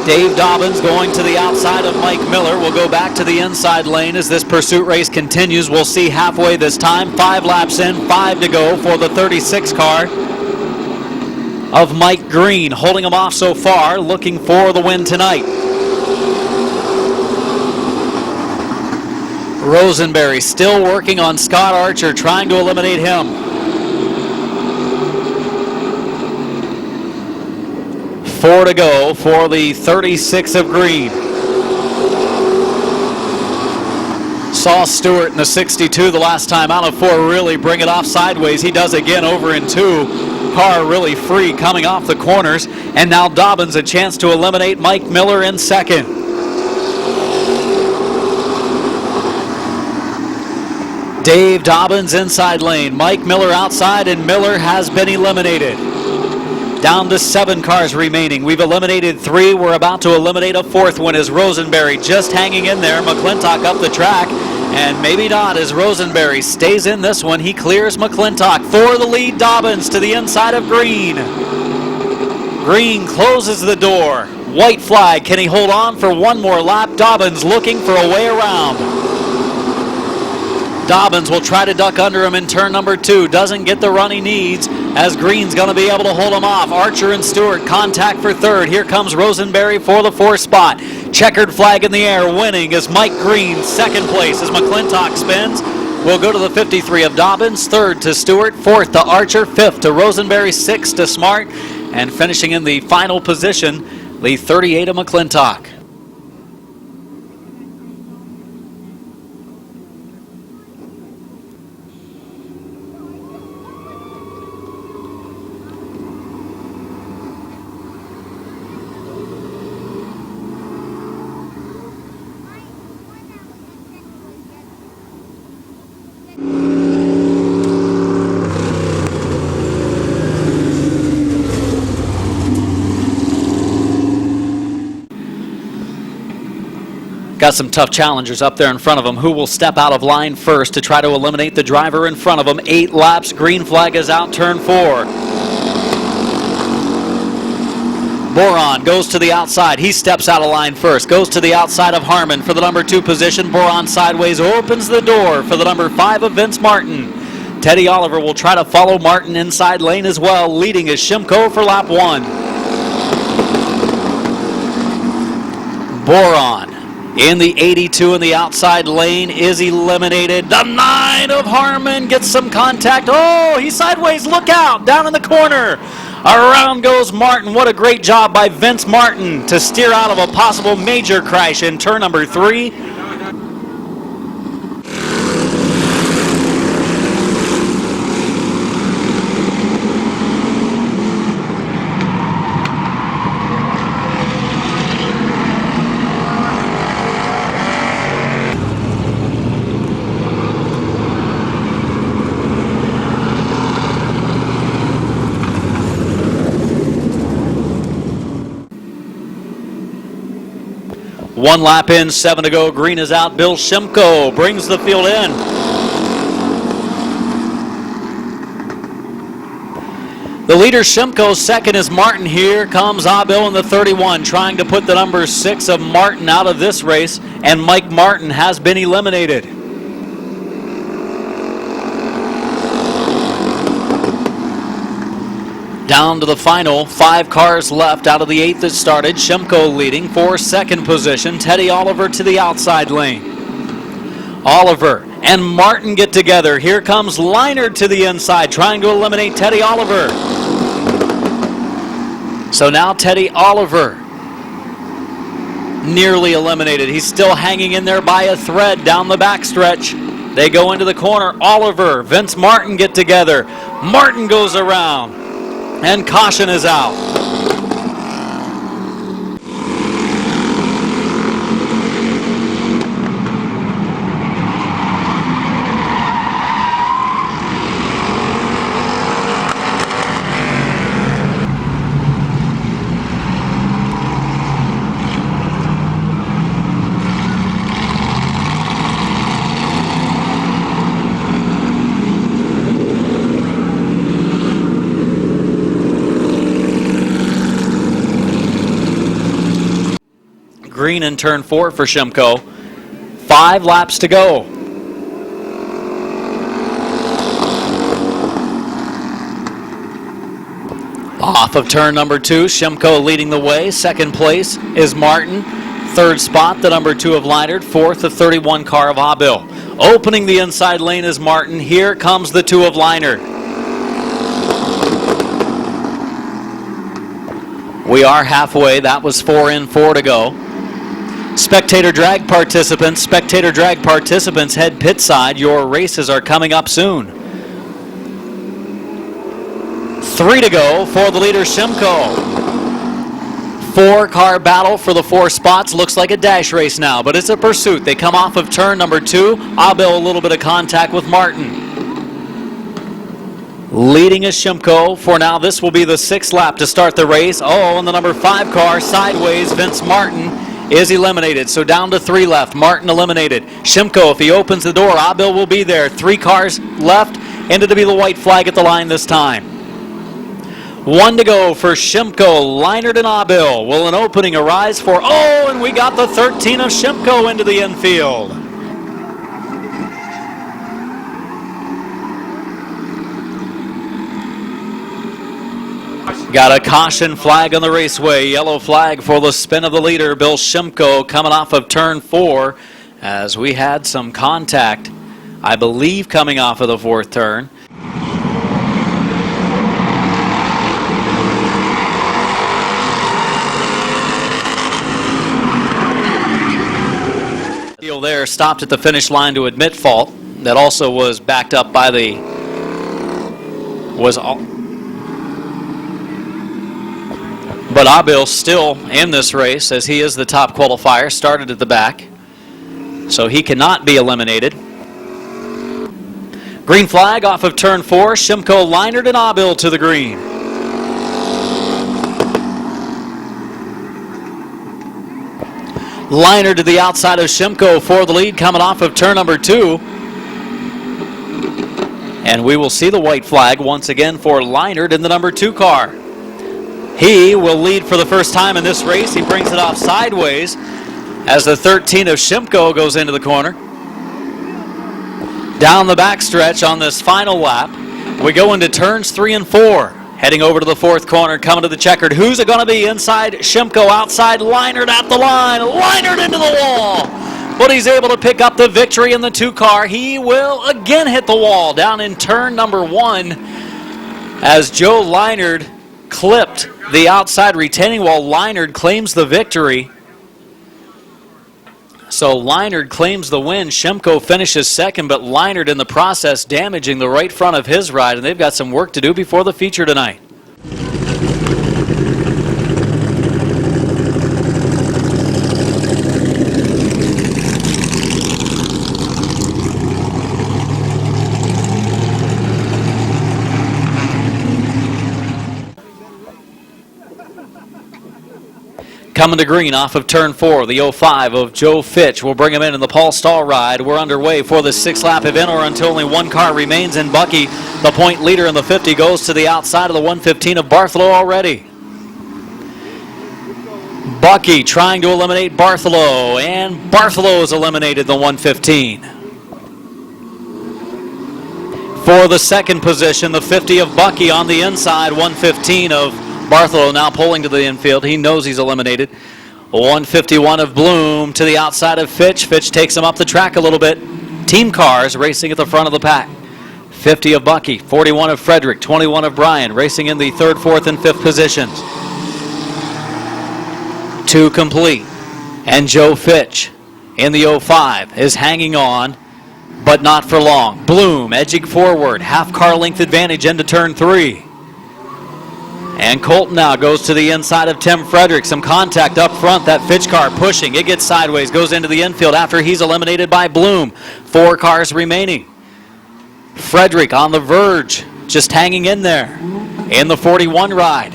Dave Dobbins going to the outside of Mike Miller. Will go back to the inside lane as this pursuit race continues. We'll see halfway this time. 5 laps in, 5 to go for the 36 car of Mike Green. Holding him off so far, looking for the win tonight. Rosenberry still working on Scott Archer, trying to eliminate him. 4 to go for the 36 of Green. Saw Stewart in the 62 the last time out of 4 really bring it off sideways. He does again over in 2. Car really free coming off the corners. And now Dobbins a chance to eliminate Mike Miller in second. Dave Dobbins inside lane. Mike Miller outside, and Miller has been eliminated. Down to 7 cars remaining. We've eliminated 3. We're about to eliminate a 4th one as Rosenberry just hanging in there. McClintock up the track, and maybe not as Rosenberry stays in this one. He clears McClintock for the lead. Dobbins to the inside of Green. Green closes the door. White flag. Can he hold on for 1 more lap? Dobbins looking for a way around. Dobbins will try to duck under him in turn number 2. Doesn't get the run he needs as Green's going to be able to hold him off. Archer and Stewart contact for 3rd. Here comes Rosenberry for the 4th spot. Checkered flag in the air. Winning is Mike Green. 2nd place as McClintock spins. We'll go to the 53 of Dobbins. 3rd to Stewart. 4th to Archer. 5th to Rosenberry. 6th to Smart. And finishing in the final position, the 38 of McClintock. Got some tough challengers up there in front of him. Who will step out of line first to try to eliminate the driver in front of him? 8 laps. Green flag is out, turn 4. Boron goes to the outside. He steps out of line first. Goes to the outside of Harmon for the number 2 position. Boron sideways opens the door for the number 5 of Vince Martin. Teddy Oliver will try to follow Martin inside lane as well. Leading is Shimko for lap 1. Boron in the 82 in the outside lane is eliminated. The 9 of Harmon gets some contact. Oh, he's sideways. Look out. Down in the corner. Around goes Martin. What a great job by Vince Martin to steer out of a possible major crash in turn number 3. One lap in, 7 to go. Green is out. Bill Shimko brings the field in. The leader Shimko, second is Martin. Here comes Abel in the 31, trying to put the number 6 of Martin out of this race, and Mike Martin has been eliminated. Down to the final, 5 cars left out of the 8 that started. Shimko leading for second position. Teddy Oliver to the outside lane. Oliver and Martin get together. Here comes Leinert to the inside, trying to eliminate Teddy Oliver. So now Teddy Oliver nearly eliminated. He's still hanging in there by a thread down the backstretch. They go into the corner. Oliver, Vince Martin get together. Martin goes around. And caution is out. Green in turn 4 for Shimko. 5 laps to go. Off of turn number 2, Shimko leading the way. Second place is Martin. Third spot, the number 2 of Leinert. Fourth, the 31 car of Abel. Opening the inside lane is Martin. Here comes the 2 of Leinert. We are halfway. That was 4 in, 4 to go. Spectator drag participants, head pit side. Your races are coming up soon. 3 to go for the leader Shimko. 4-car battle for the 4 spots. Looks like a dash race now, but it's a pursuit. They come off of turn number 2. Abel a little bit of contact with Martin. Leading is Shimko. For now, this will be the 6th lap to start the race. Oh, and the number 5 car sideways, Vince Martin is eliminated. So down to 3 left. Martin eliminated. Shimko, if he opens the door, Abel will be there. 3 cars left. Ended to be the white flag at the line this time. 1 to go for Shimko, Leinert, and Abel. Will an opening arise for... Oh, and we got the 13 of Shimko into the infield. Got a caution flag on the raceway. Yellow flag for the spin of the leader, Bill Shimko, coming off of turn 4 as we had some contact, I believe, coming off of the 4th turn. There stopped at the finish line to admit fault. That also was backed up by the but Abel still in this race as he is the top qualifier, started at the back, so he cannot be eliminated. Green flag off of turn 4. Shimko, Leinert, and Abel to the green. Leinert to the outside of Shimko for the lead, coming off of turn number 2. And we will see the white flag once again for Leinert in the number 2 car. He will lead for the first time in this race. He brings it off sideways as the 13 of Shimko goes into the corner. Down the backstretch on this final lap, we go into turns 3 and 4. Heading over to the fourth corner, coming to the checkered. Who's it going to be? Inside Shimko, outside Leinert at the line. Leinert into the wall. But he's able to pick up the victory in the 2-car. He will again hit the wall down in turn number 1 as Joe Leinert clipped the outside retaining wall. Leinert claims the victory. So Leinert claims the win. Shimko finishes second, but Leinert in the process damaging the right front of his ride, and they've got some work to do before the feature tonight. Coming to green off of turn 4, the 05 of Joe Fitch will bring him in the Paul Stahl ride. We're underway for the 6th lap event, or until only one car remains in Bucky. The point leader in the 50 goes to the outside of the 115 of Bartholow already. Bucky trying to eliminate Bartholow, and Bartholow has eliminated the 115. For the second position, the 50 of Bucky on the inside, 115 of Bartholow now pulling to the infield. He knows he's eliminated. 151 of Bloom to the outside of Fitch. Fitch takes him up the track a little bit. Team cars racing at the front of the pack. 50 of Bucky, 41 of Frederick, 21 of Bryan, racing in the 3rd, 4th, and 5th positions. 2 complete. And Joe Fitch in the 05 is hanging on, but not for long. Bloom edging forward, half car length advantage into turn 3. And Colton now goes to the inside of Tim Frederick. Some contact up front. That Fitch car pushing. It gets sideways, goes into the infield after he's eliminated by Bloom. 4 cars remaining. Frederick on the verge, just hanging in there in the 41 ride.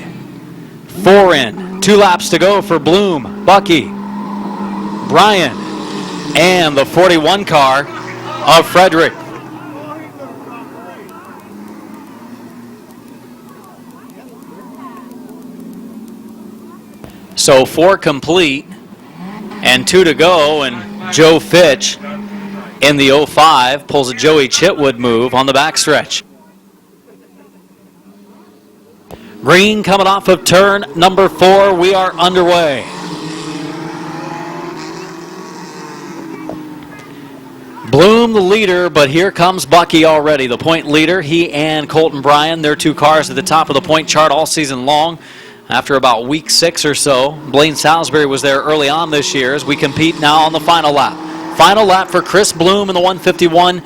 4 in, 2 laps to go for Bloom, Bucky, Bryan, and the 41 car of Frederick. So 4 complete and 2 to go, and Joe Fitch in the 05 pulls a Joey Chitwood move on the backstretch. Green coming off of turn number 4. We are underway. Bloom the leader, but here comes Bucky already, the point leader. He and Colton Bryan, their 2 cars at the top of the point chart all season long. After about week 6 or so, Blaine Salisbury was there early on this year as we compete now on the final lap. Final lap for Chris Bloom in the 151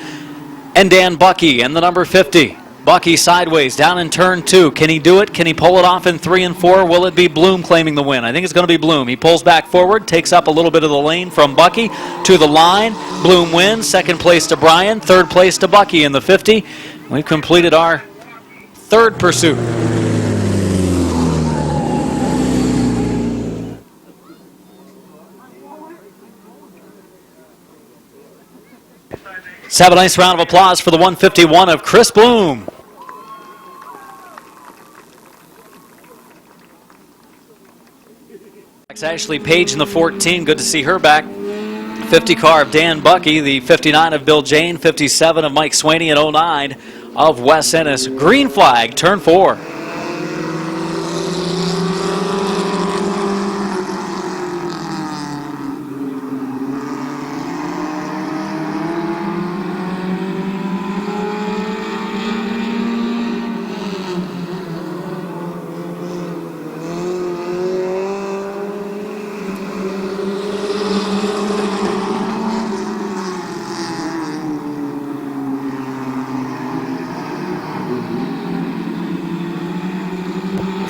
and Dan Bucky in the number 50. Bucky sideways down in turn 2. Can he do it? Can he pull it off in 3 and 4? Will it be Bloom claiming the win? I think it's going to be Bloom. He pulls back forward, takes up a little bit of the lane from Bucky to the line. Bloom wins. 2nd place to Bryan. 3rd place to Bucky in the 50. We've completed our 3rd pursuit. Let's have a nice round of applause for the 151 of Chris Bloom. Ashley Page in the 14. Good to see her back. 50 car of Dan Bucky, the 59 of Bill Jane, 57 of Mike Swaney, and 09 of Wes Ennis. Green flag, turn 4.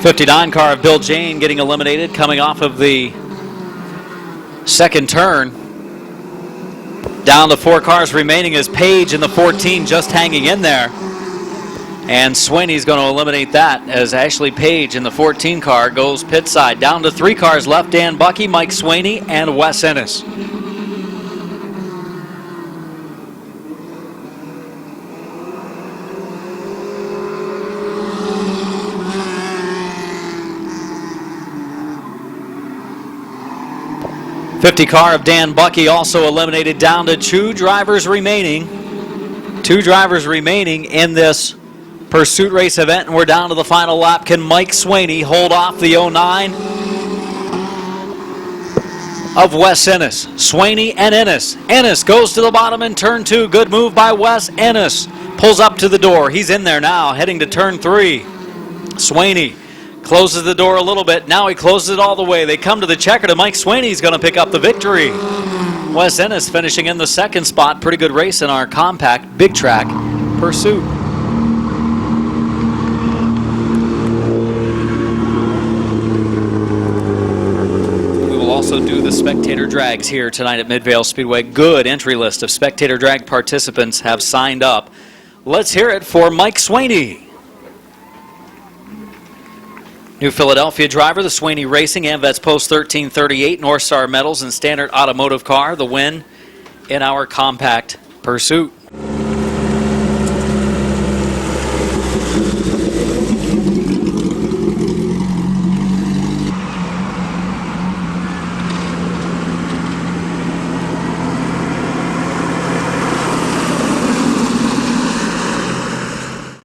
'59 car of Bill Jane getting eliminated, coming off of the 2nd turn. Down to 4 cars remaining is Page in the 14 just hanging in there. And Swaney's going to eliminate that as Ashley Page in the 14 car goes pit side. Down to 3 cars left, Dan Bucky, Mike Swaney, and Wes Ennis. '50 car of Dan Bucky also eliminated, down to 2 drivers remaining. 2 drivers remaining in this pursuit race event, and we're down to the final lap. Can Mike Swaney hold off the 09 of Wes Ennis? Swaney and Ennis. Ennis goes to the bottom in turn 2. Good move by Wes. Ennis pulls up to the door. He's in there now, heading to turn 3. Swaney closes the door a little bit. Now he closes it all the way. They come to the checkered, and Mike Swaney's going to pick up the victory. Wes Ennis finishing in the 2nd spot. Pretty good race in our compact big track pursuit. Also do the spectator drags here tonight at Midvale Speedway. Good entry list of spectator drag participants have signed up. Let's hear it for Mike Swaney. New Philadelphia driver, the Swaney Racing AMVETS Post 1338 North Star Medals and Standard Automotive car, the win in our compact pursuit.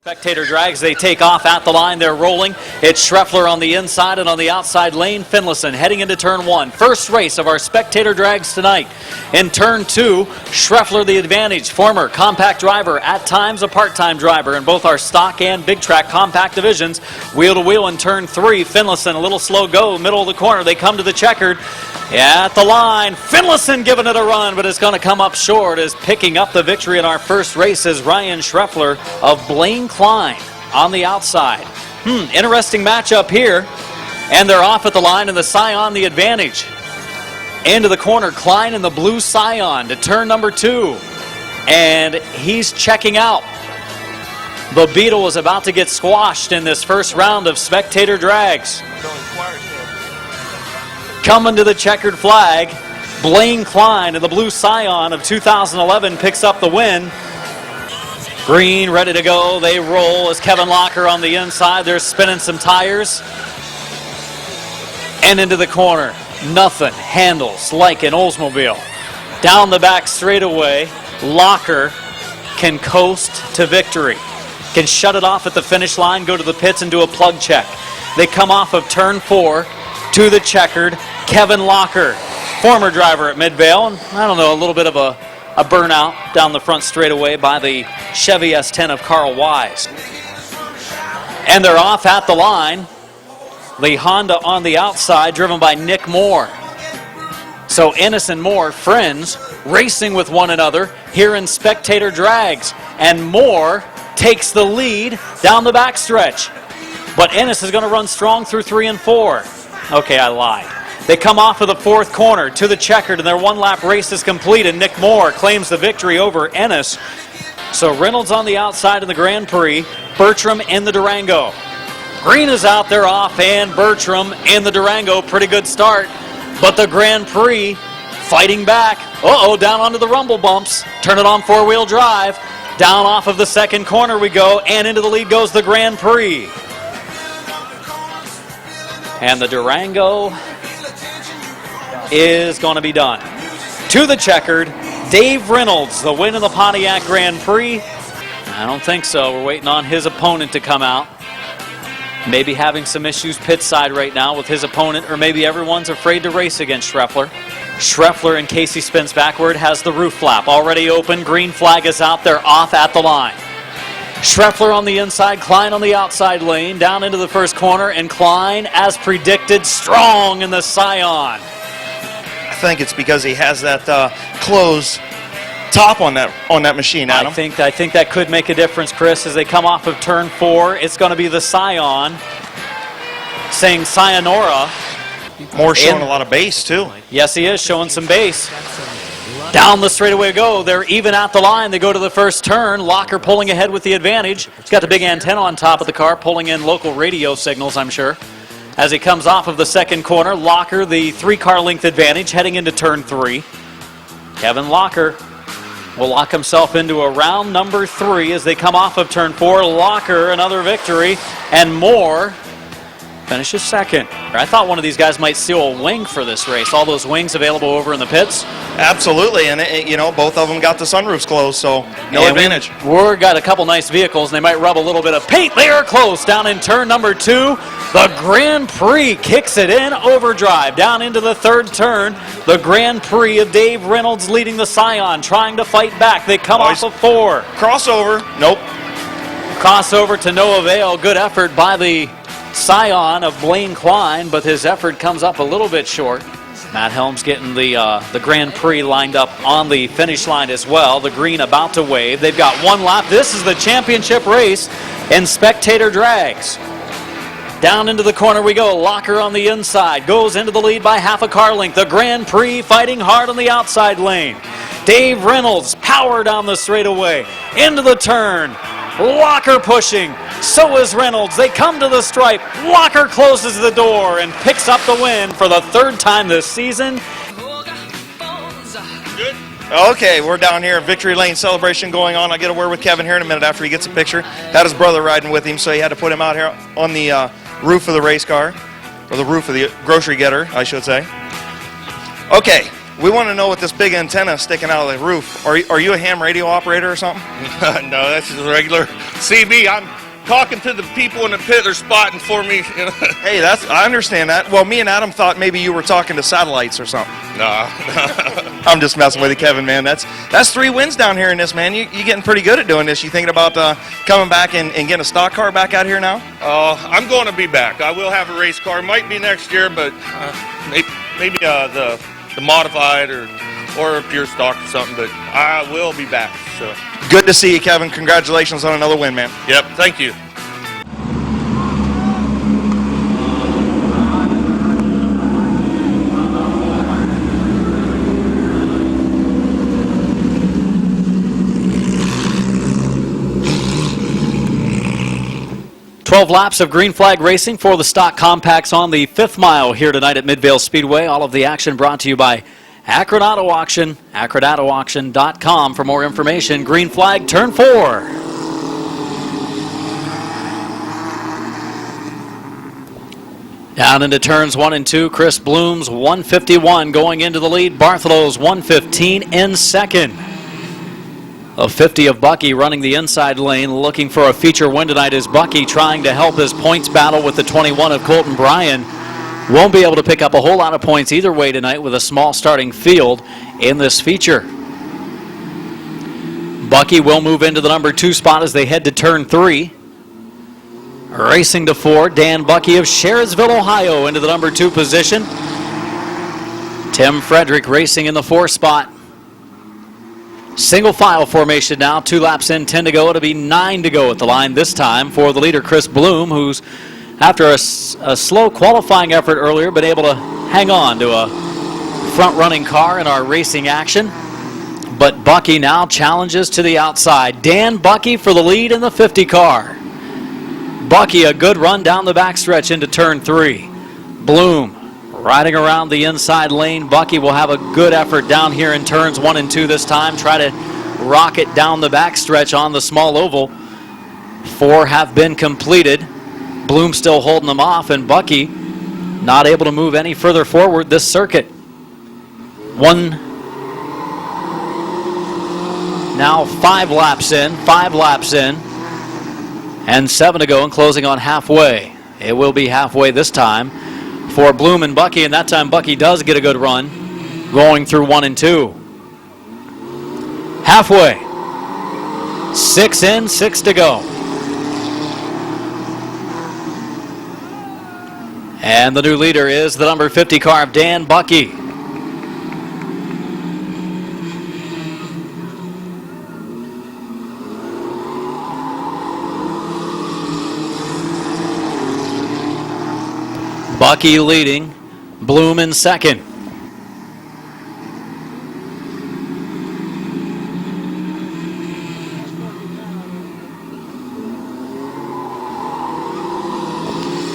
Spectator drags, they take off at the line, they're rolling. It's Schreffler on the inside, and on the outside lane, Finlayson heading into turn 1. First race of our spectator drags tonight. In turn 2, Schreffler the advantage, former compact driver, at times a part-time driver in both our stock and big track compact divisions. Wheel to wheel in turn 3, Finlayson a little slow go, middle of the corner, they come to the checkered. At the line, Finlayson giving it a run, but it's going to come up short. As picking up the victory in our first race is Ryan Schreffler of Blaine Klein on the outside. Interesting matchup here. And they're off at the line, and the Scion the advantage. Into the corner, Klein in the blue Scion to turn number 2. And he's checking out. The Beetle is about to get squashed in this first round of spectator drags. Coming to the checkered flag, Blaine Klein in the blue Scion of 2011 picks up the win. Green ready to go. They roll as Kevin Locker on the inside. They're spinning some tires. And into the corner. Nothing handles like an Oldsmobile. Down the back straightaway, Locker can coast to victory. Can shut it off at the finish line, go to the pits and do a plug check. They come off of turn 4 to the checkered. Kevin Locker, former driver at Midvale, and I don't know, a little bit of a burnout down the front straightaway by the Chevy S10 of Carl Wise. And they're off at the line. The Honda on the outside, driven by Nick Moore. So Ennis and Moore, friends, racing with one another here in spectator drags. And Moore takes the lead down the backstretch. But Ennis is going to run strong through 3 and 4. Okay, I lied. They come off of the 4th corner to the checkered, and their one-lap race is complete, and Nick Moore claims the victory over Ennis. So Reynolds on the outside in the Grand Prix, Bertram in the Durango. Green is out there off, and Bertram in the Durango. Pretty good start, but the Grand Prix fighting back. Down onto the rumble bumps. Turn it on 4-wheel drive. Down off of the 2nd corner we go, and into the lead goes the Grand Prix. And the Durango is going to be done. To the checkered, Dave Reynolds, the win in the Pontiac Grand Prix. I don't think so. We're waiting on his opponent to come out. Maybe having some issues pit side right now with his opponent, or maybe everyone's afraid to race against Schreffler. Schreffler, in case he spins backward, has the roof flap already open. Green flag is out there, off at the line. Schreffler on the inside, Klein on the outside lane, down into the 1st corner, and Klein, as predicted, strong in the Scion. I think it's because he has that closed top on that machine, Adam. I think that could make a difference, Chris, as they come off of turn 4. It's going to be the Scion, saying sayonara. Moore showing a lot of base, too. Yes, he is, showing some base. Down the straightaway go. They're even at the line. They go to the 1st turn. Locker pulling ahead with the advantage. He's got the big antenna on top of the car, pulling in local radio signals, I'm sure. As he comes off of the 2nd corner, Locker, the 3-car length advantage, heading into turn 3. Kevin Locker will lock himself into a round number 3 as they come off of turn 4. Locker, another victory. And Moore finishes second. I thought one of these guys might steal a wing for this race. All those wings available over in the pits. Absolutely, and both of them got the sunroofs closed, so no advantage. We've got a couple nice vehicles, and they might rub a little bit of paint. They are close down in turn number 2. The Grand Prix kicks it in overdrive down into the third turn. The Grand Prix of Dave Reynolds leading the Scion, trying to fight back. They come off of 4. Crossover, nope. Crossover to no avail. Good effort by the Scion of Blaine Klein, but his effort comes up a little bit short. Matt Helms getting the Grand Prix lined up on the finish line as well. The green about to wave. They've got one lap. This is the championship race in spectator drags. Down into the corner we go. Locker on the inside. Goes into the lead by half a car length. The Grand Prix fighting hard on the outside lane. Dave Reynolds, power down the straightaway. Into the turn. Locker pushing. So is Reynolds. They come to the stripe. Locker closes the door and picks up the win for the third time this season. Good. Okay, we're down here. Victory Lane celebration going on. I'll get a word with Kevin here in a minute after he gets a picture. Had his brother riding with him, so he had to put him out here on the roof of the race car, or the roof of the grocery getter, I should say. Okay, we want to know what this big antenna sticking out of the roof. Are you a ham radio operator or something? No, that's just a regular CB. I'm talking to the people in the pit. They're spotting for me. Hey, I understand that. Well, me and Adam thought maybe you were talking to satellites or something. Nah. I'm just messing with you, Kevin, man. That's 3 wins down here in this, man. You getting pretty good at doing this. You thinking about coming back and getting a stock car back out here now? I'm going to be back. I will have a race car. Might be next year, but maybe the modified or a pure stock or something. But I will be back. So good to see you, Kevin. Congratulations on another win, man. Yep. Thank you. Laps of green flag racing for the stock compacts on the 5th mile here tonight at Midvale Speedway. All of the action brought to you by Akron Auto Auction, akronautoauction.com for more information. Green flag, turn 4. Down into turns 1 and 2, Chris Bloom's 151 going into the lead. Barthelow's 115 in second. A 50 of Bucky running the inside lane, looking for a feature win tonight is Bucky trying to help his points battle with the 21 of Colton Bryan. Won't be able to pick up a whole lot of points either way tonight with a small starting field in this feature. Bucky will move into the number 2 spot as they head to turn 3. Racing to 4, Dan Bucky of Sherricksville, Ohio into the number 2 position. Tim Frederick racing in the 4th spot. Single file formation now, 2 laps in, 10 to go. It'll be 9 to go at the line this time for the leader, Chris Bloom, who's, after a slow qualifying effort earlier, been able to hang on to a front-running car in our racing action. But Bucky now challenges to the outside. Dan Bucky for the lead in the 50 car. Bucky, a good run down the backstretch into turn 3. Bloom riding around the inside lane. Bucky will have a good effort down here in turns 1 and 2 this time. Try to rocket down the backstretch on the small oval. 4 have been completed. Bloom still holding them off, and Bucky not able to move any further forward this circuit. Now 5 laps in, and 7 to go and closing on halfway. It will be halfway this time for Bloom and Bucky, and that time Bucky does get a good run going through 1 and 2. Halfway. 6 in, 6 to go. And the new leader is the number 50 car of Dan Bucky. Bucky leading, Bloom in second.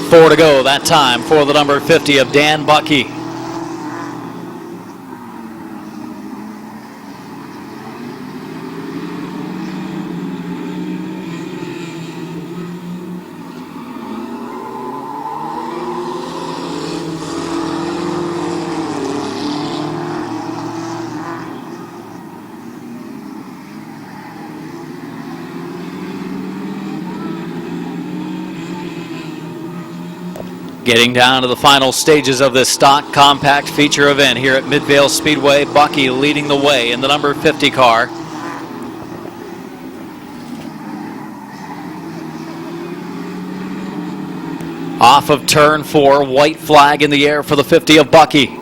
Four to go that time for the number 50 of Dan Bucky. Getting down to the final stages of this stock compact feature event here at Midvale Speedway. Bucky leading the way in the number 50 car. Off of turn 4, white flag in the air for the 50 of Bucky.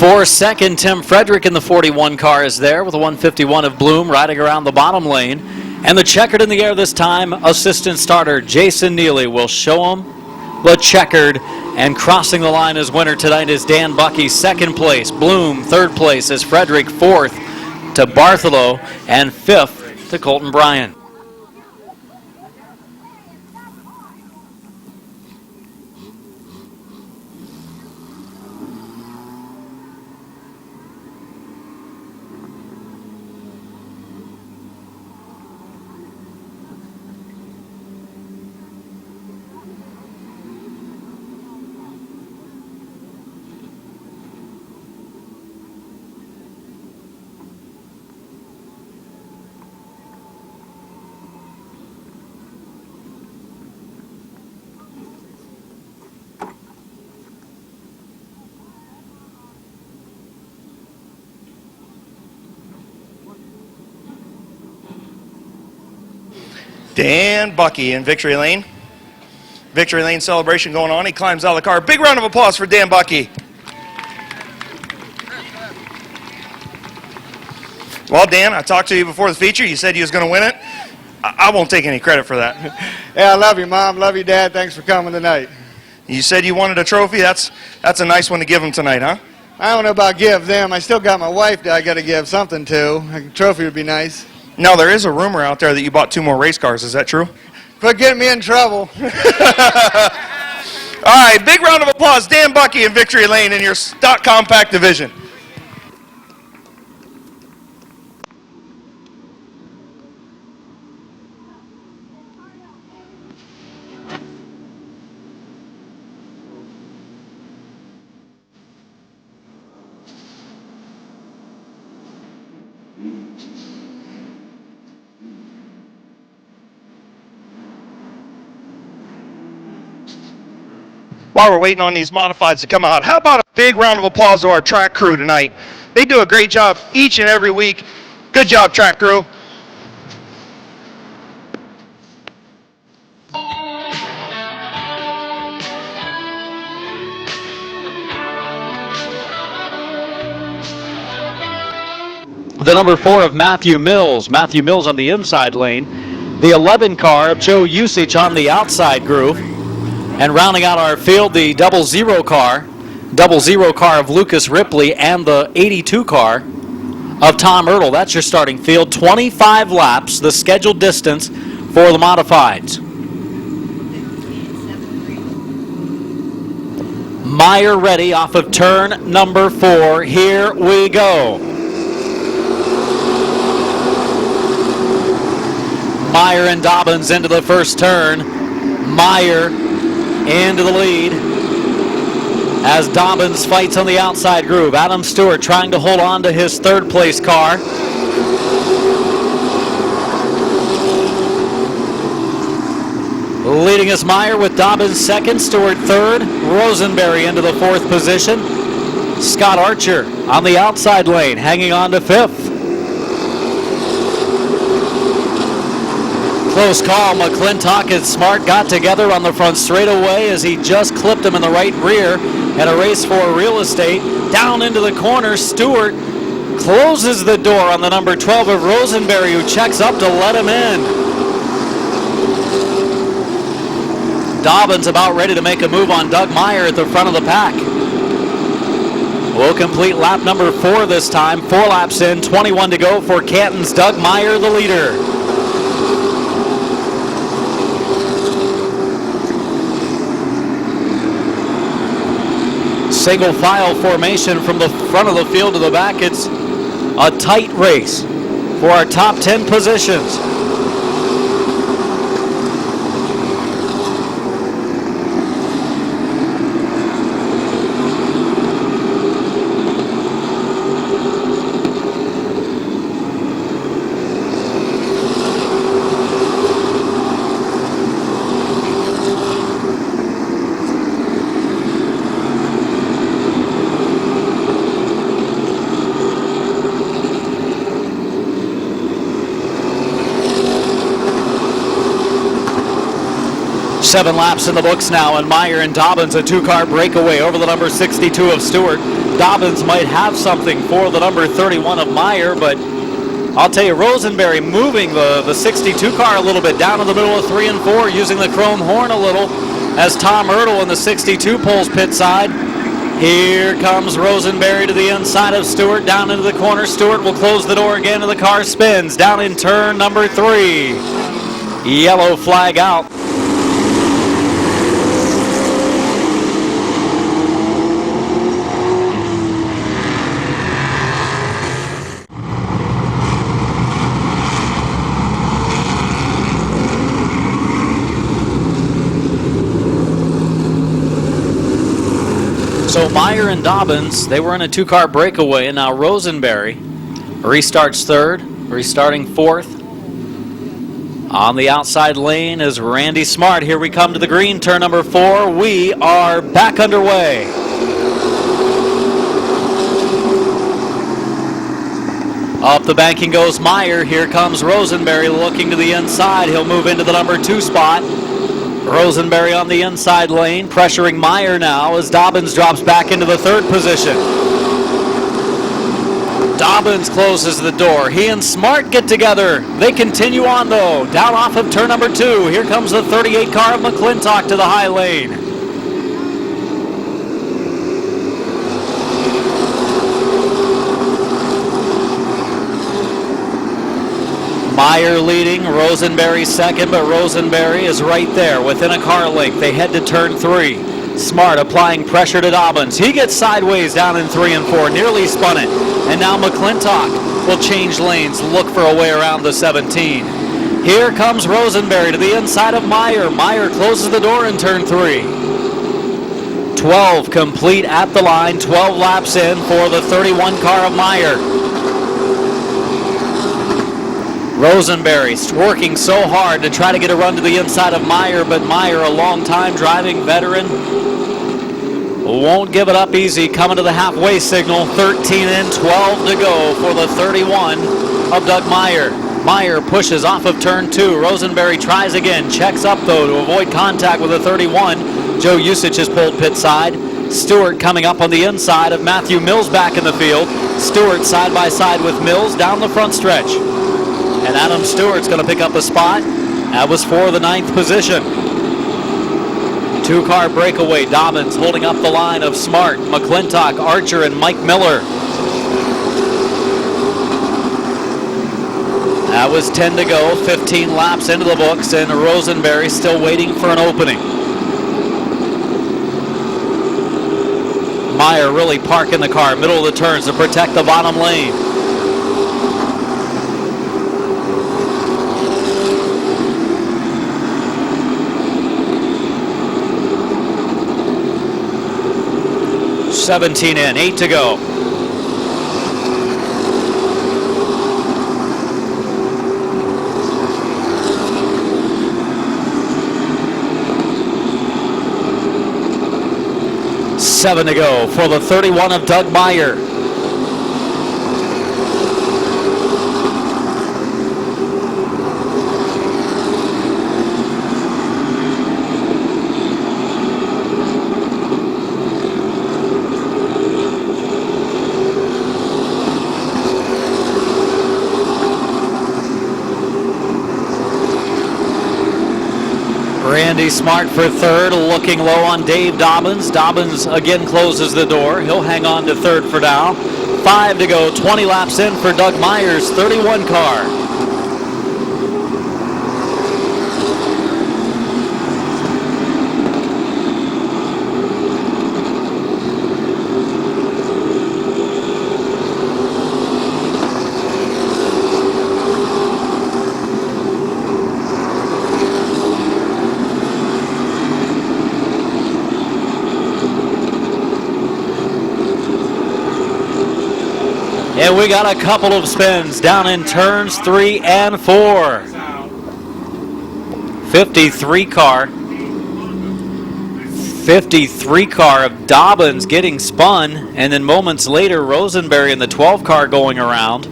For second, Tim Frederick in the 41 car is there with the 151 of Bloom riding around the bottom lane. And the checkered in the air this time, assistant starter Jason Neely will show him the checkered. And crossing the line as winner tonight is Dan Bucky, second place. Bloom, third place is Frederick, fourth to Bartholow, and fifth to Colton Bryan. Dan Bucky in victory lane. Victory lane celebration going on. He climbs out of the car. Big round of applause for Dan Bucky. Well, Dan, I talked to you before the feature. You said you was going to win it. I won't take any credit for that. Yeah, I love you, Mom. Love you, Dad. Thanks for coming tonight. You said you wanted a trophy. That's a nice one to give him tonight, huh? I don't know about give them. I still got my wife that I got to give something to. A trophy would be nice. Now, there is a rumor out there that you bought 2 more race cars. Is that true? Quit getting me in trouble. All right, big round of applause. Dan Bucky in victory lane in your stock compact division. While we're waiting on these modifieds to come out, how about a big round of applause to our track crew tonight? They do a great job each and every week. Good job, track crew. The number 4 of Matthew Mills. Matthew Mills on the inside lane. The 11 car of Joe Usage on the outside groove. And rounding out our field, the 00 car of Lucas Ripley, and the 82 car of Tom Ertl. That's your starting field. 25 laps, the scheduled distance for the modifieds. Meyer ready off of turn number 4. Here we go. Meyer and Dobbins into the first turn. Meyer into the lead as Dobbins fights on the outside groove. Adam Stewart trying to hold on to his third place car. Leading is Meyer with Dobbins second, Stewart third, Rosenberry into the fourth position. Scott Archer on the outside lane hanging on to fifth. Close call. McClintock and Smart got together on the front straightaway as he just clipped him in the right rear at a race for real estate. Down into the corner, Stewart closes the door on the number 12 of Rosenberry, who checks up to let him in. Dobbins about ready to make a move on Doug Meyer at the front of the pack. We'll complete lap number 4 this time. 4 laps in, 21 to go for Canton's Doug Meyer, the leader. Single file formation from the front of the field to the back. It's a tight race for our top 10 positions. 7 laps in the books now, and Meyer and Dobbins a 2-car breakaway over the number 62 of Stewart. Dobbins might have something for the number 31 of Meyer, but I'll tell you, Rosenberry moving the 62 car a little bit down in the middle of 3 and 4, using the chrome horn a little as Tom Ertl in the 62 pulls pit side. Here comes Rosenberry to the inside of Stewart, down into the corner. Stewart will close the door again, and the car spins down in turn number 3. Yellow flag out. So Meyer and Dobbins, they were in a 2-car breakaway, and now Rosenberry restarts 3rd, restarting 4th. On the outside lane is Randy Smart. Here we come to the green, turn number 4. We are back underway. Up the banking goes Meyer. Here comes Rosenberry looking to the inside. He'll move into the number 2 spot. Rosenberry on the inside lane, pressuring Meyer now as Dobbins drops back into the 3rd position. Dobbins closes the door. He and Smart get together. They continue on, though. Down off of turn number 2. Here comes the 38 car of McClintock to the high lane. Meyer leading, Rosenberry second, but Rosenberry is right there within a car length. They head to turn 3. Smart applying pressure to Dobbins. He gets sideways down in 3 and 4, nearly spun it. And now McClintock will change lanes, look for a way around the 17. Here comes Rosenberry to the inside of Meyer. Meyer closes the door in turn 3. 12 complete at the line, 12 laps in for the 31 car of Meyer. Rosenberry working so hard to try to get a run to the inside of Meyer, but Meyer, a long-time driving veteran, won't give it up easy. Coming to the halfway signal, 13 in, 12 to go for the 31 of Doug Meyer. Meyer pushes off of turn 2. Rosenberry tries again, checks up though to avoid contact with the 31. Joe Usich has pulled pit side. Stewart coming up on the inside of Matthew Mills back in the field. Stewart side by side with Mills down the front stretch. And Adam Stewart's going to pick up a spot. That was for the 9th position. 2-car breakaway. Dobbins holding up the line of Smart, McClintock, Archer, and Mike Miller. That was 10 to go, 15 laps into the books, and Rosenberry still waiting for an opening. Meyer really parking the car, middle of the turns to protect the bottom lane. $17 in, 8 to go. $7 to go for the 31 of Doug Meyer. Randy Smart for 3rd, looking low on Dave Dobbins. Dobbins again closes the door. He'll hang on to 3rd for now. 5 to go, 20 laps in for Doug Meyer's 31 car. And we got a couple of spins down in turns 3 and 4. 53 car of Dobbins getting spun, and then moments later Rosenberry in the 12 car going around.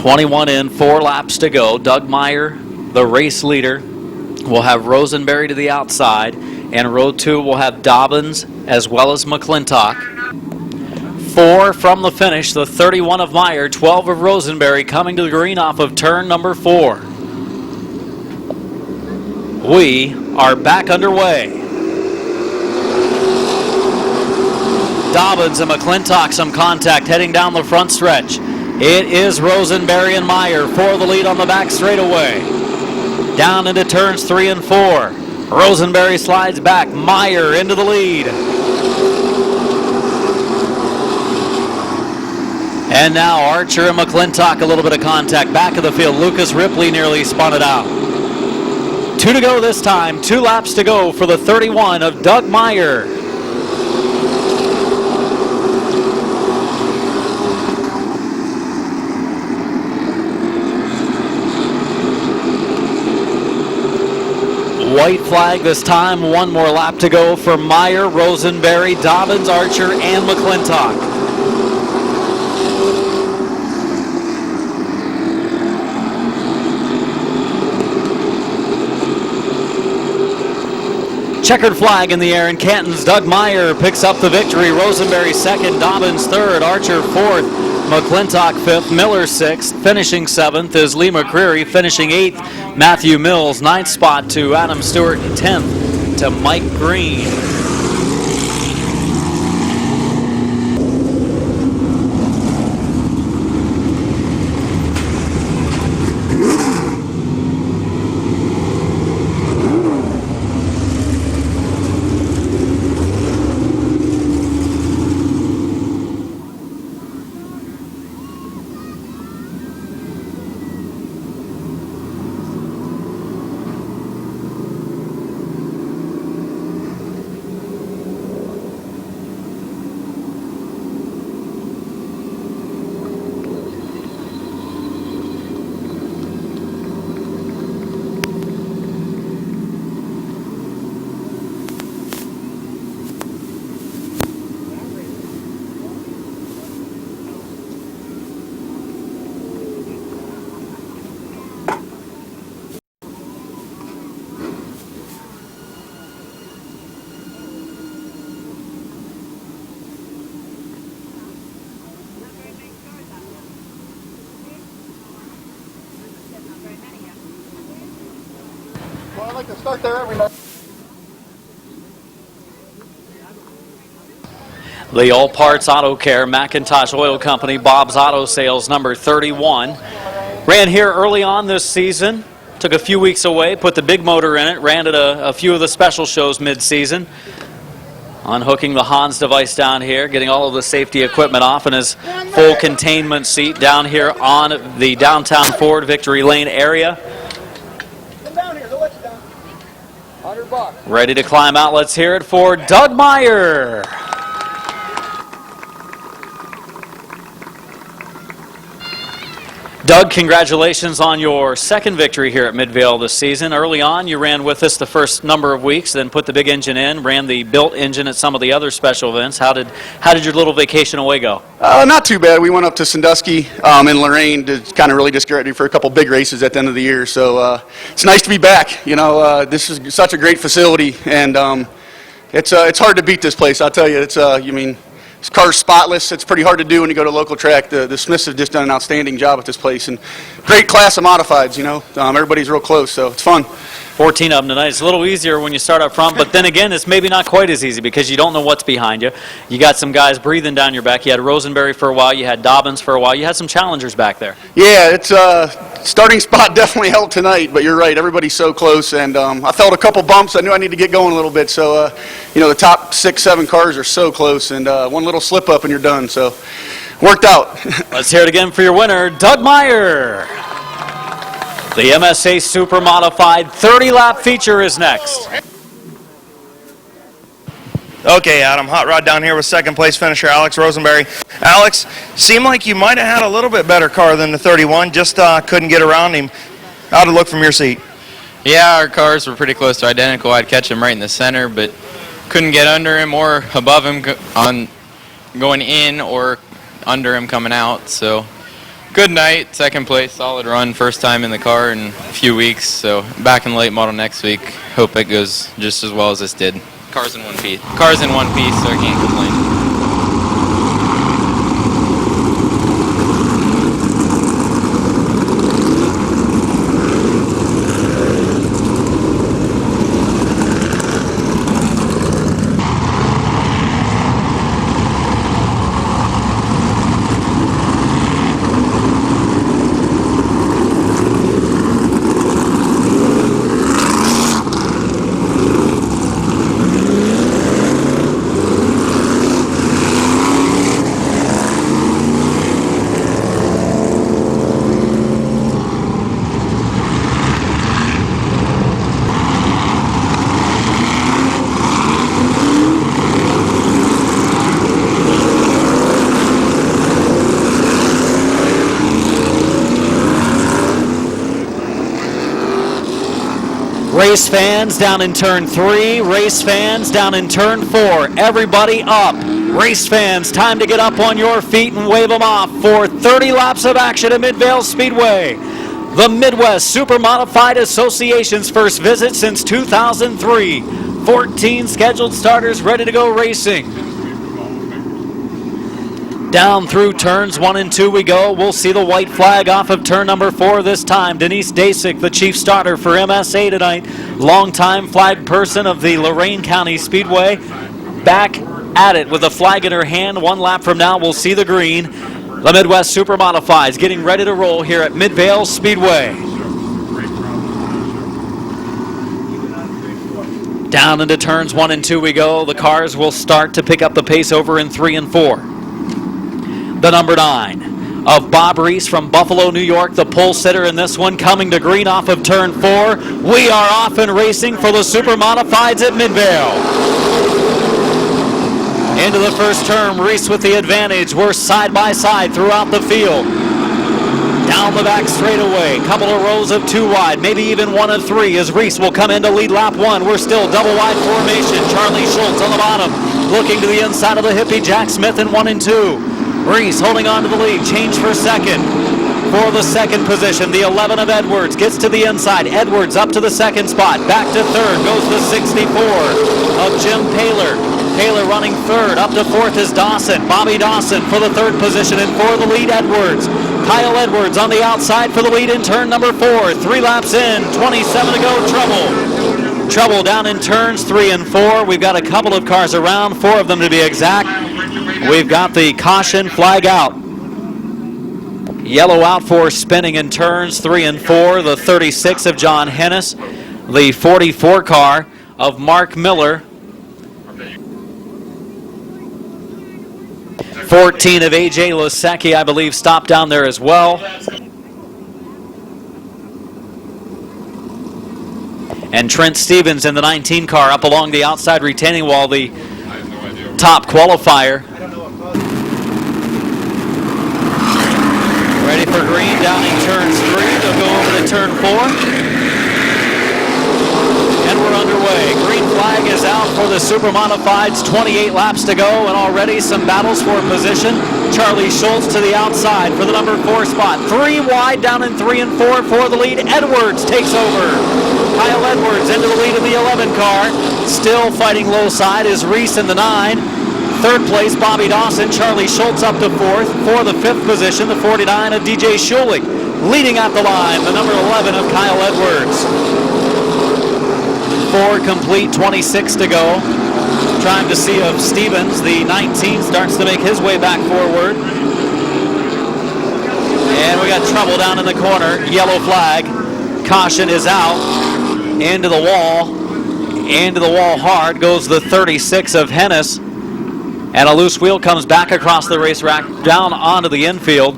21 in, 4 laps to go. Doug Meyer, the race leader, will have Rosenberry to the outside, and row 2 will have Dobbins as well as McClintock. 4 from the finish, the 31 of Meyer, 12 of Rosenberry coming to the green off of turn number 4. We are back underway. Dobbins and McClintock, some contact heading down the front stretch. It is Rosenberry and Meyer for the lead on the back straightaway. Down into turns 3 and 4. Rosenberry slides back, Meyer into the lead. And now Archer and McClintock, a little bit of contact back of the field. Lucas Ripley nearly spun it out. 2 to go this time, 2 laps to go for the 31 of Doug Meyer. White flag this time, 1 more lap to go for Meyer, Rosenberry, Dobbins, Archer, and McClintock. Checkered flag in the air in Canton's. Doug Meyer picks up the victory. Rosenberry second, Dobbins third, Archer fourth, McClintock fifth, Miller sixth. Finishing seventh is Lee McCreary. Finishing eighth, Matthew Mills. Ninth spot to Adam Stewart. 10th to Mike Green. Well, I like to start there every night. The All Parts Auto Care, Macintosh Oil Company, Bob's Auto Sales, number 31. Ran here early on this season. Took a few weeks away, put the big motor in it, ran at a few of the special shows mid-season. Unhooking the Hans device down here, getting all of the safety equipment off in his full containment seat down here on the downtown Ford Victory Lane area. Ready to climb out. Let's hear it for Doug Meyer. Doug, congratulations on your second victory here at Midvale this season. Early on, you ran with us the first number of weeks, then put the big engine in, ran the built engine at some of the other special events. How did your little vacation away go? Not too bad. We went up to Sandusky in Lorraine to kind of really just get ready for a couple big races at the end of the year. So it's nice to be back. You know, this is such a great facility, and it's hard to beat this place. I'll tell you. This car's spotless. It's pretty hard to do when you go to a local track. The Smiths have just done an outstanding job at this place, and great class of modifieds. You know, everybody's real close, so it's fun. 14 of them tonight. It's a little easier when you start up front, but then again, it's maybe not quite as easy because you don't know what's behind you. You got some guys breathing down your back. You had Rosenberry for a while. You had Dobbins for a while. You had some challengers back there. Yeah, it's starting spot definitely helped tonight, but you're right. Everybody's so close, and I felt a couple bumps. I knew I needed to get going a little bit, so the top 6, 7 cars are so close, and one little slip up and you're done. So worked out. Let's hear it again for your winner, Doug Meyer. The MSA Super Modified 30-lap feature is next. Okay, Adam, hot rod down here with second place finisher Alex Rosenberry. Alex, seemed like you might have had a little bit better car than the 31, just couldn't get around him. How'd it look from your seat? Yeah, our cars were pretty close to identical. I'd catch him right in the center, but couldn't get under him or above him on going in or under him coming out, so Good night, second place, solid run, first time in the car in a few weeks, so back in the late model next week. Hope it goes just as well as this did. Car's in one piece, so I can't complain. Race fans down in turn 3, race fans down in turn 4. Everybody up. Race fans, time to get up on your feet and wave them off for 30 laps of action at Midvale Speedway. The Midwest Super Modified Association's first visit since 2003. 14 scheduled starters ready to go racing. Down through turns 1 and 2 we go. We'll see the white flag off of turn number 4 this time. Denise Dasick, the chief starter for MSA tonight. Longtime flag person of the Lorain County Speedway. Back at it with a flag in her hand. 1 lap from now we'll see the green. The Midwest Super Modifieds getting ready to roll here at Midvale Speedway. Down into turns 1 and 2 we go. The cars will start to pick up the pace over in 3 and 4. The number 9 of Bob Reese from Buffalo, New York, the pole sitter in this one, coming to green off of turn 4. We are off and racing for the Super Modifieds at Midvale. Into the first turn, Reese with the advantage. We're side by side throughout the field. Down the back straightaway, couple of rows of 2 wide, maybe even 1 of 3 as Reese will come in to lead lap 1. We're still double wide formation. Charlie Schultz on the bottom, looking to the inside of the hippie, Jack Smith in 1 and 2. Reese holding on to the lead, change for second. For the second position, the 11 of Edwards gets to the inside. Edwards up to the second spot, back to third, goes the 64 of Jim Paler. Paler running third, up to fourth is Dawson. Bobby Dawson for the third position, and for the lead, Edwards. Kyle Edwards on the outside for the lead in turn number 4. 3 laps in, 27 to go, trouble. Trouble down in turns 3 and 4. We've got a couple of cars around, 4 of them to be exact. We've got the caution flag out. Yellow out for spinning in turns 3 and 4. The 36 of John Hennis. The 44 car of Mark Miller. 14 of A.J. Lasecki, I believe, stopped down there as well. And Trent Stevens in the 19 car up along the outside retaining wall, the top qualifier. Ready for green down in turns 3. They'll go over to turn 4. And we're underway. Green flag is out for the Super Modifieds. 28 laps to go, and already some battles for position. Charlie Schultz to the outside for the number 4 spot. 3 wide down in 3 and 4 for the lead. Edwards takes over. Kyle Edwards into the lead of the 11 car. Still fighting low side is Reese in the 9. Third place, Bobby Dawson. Charlie Schultz up to 4th. For the 5th position, the 49 of DJ Schulich. Leading at the line, the number 11 of Kyle Edwards. 4 complete, 26 to go. Trying to see if Stevens, the 19, starts to make his way back forward. And we got trouble down in the corner. Yellow flag. Caution is out. Into the wall. Into the wall hard goes the 36 of Hennis. And a loose wheel comes back across the racetrack down onto the infield.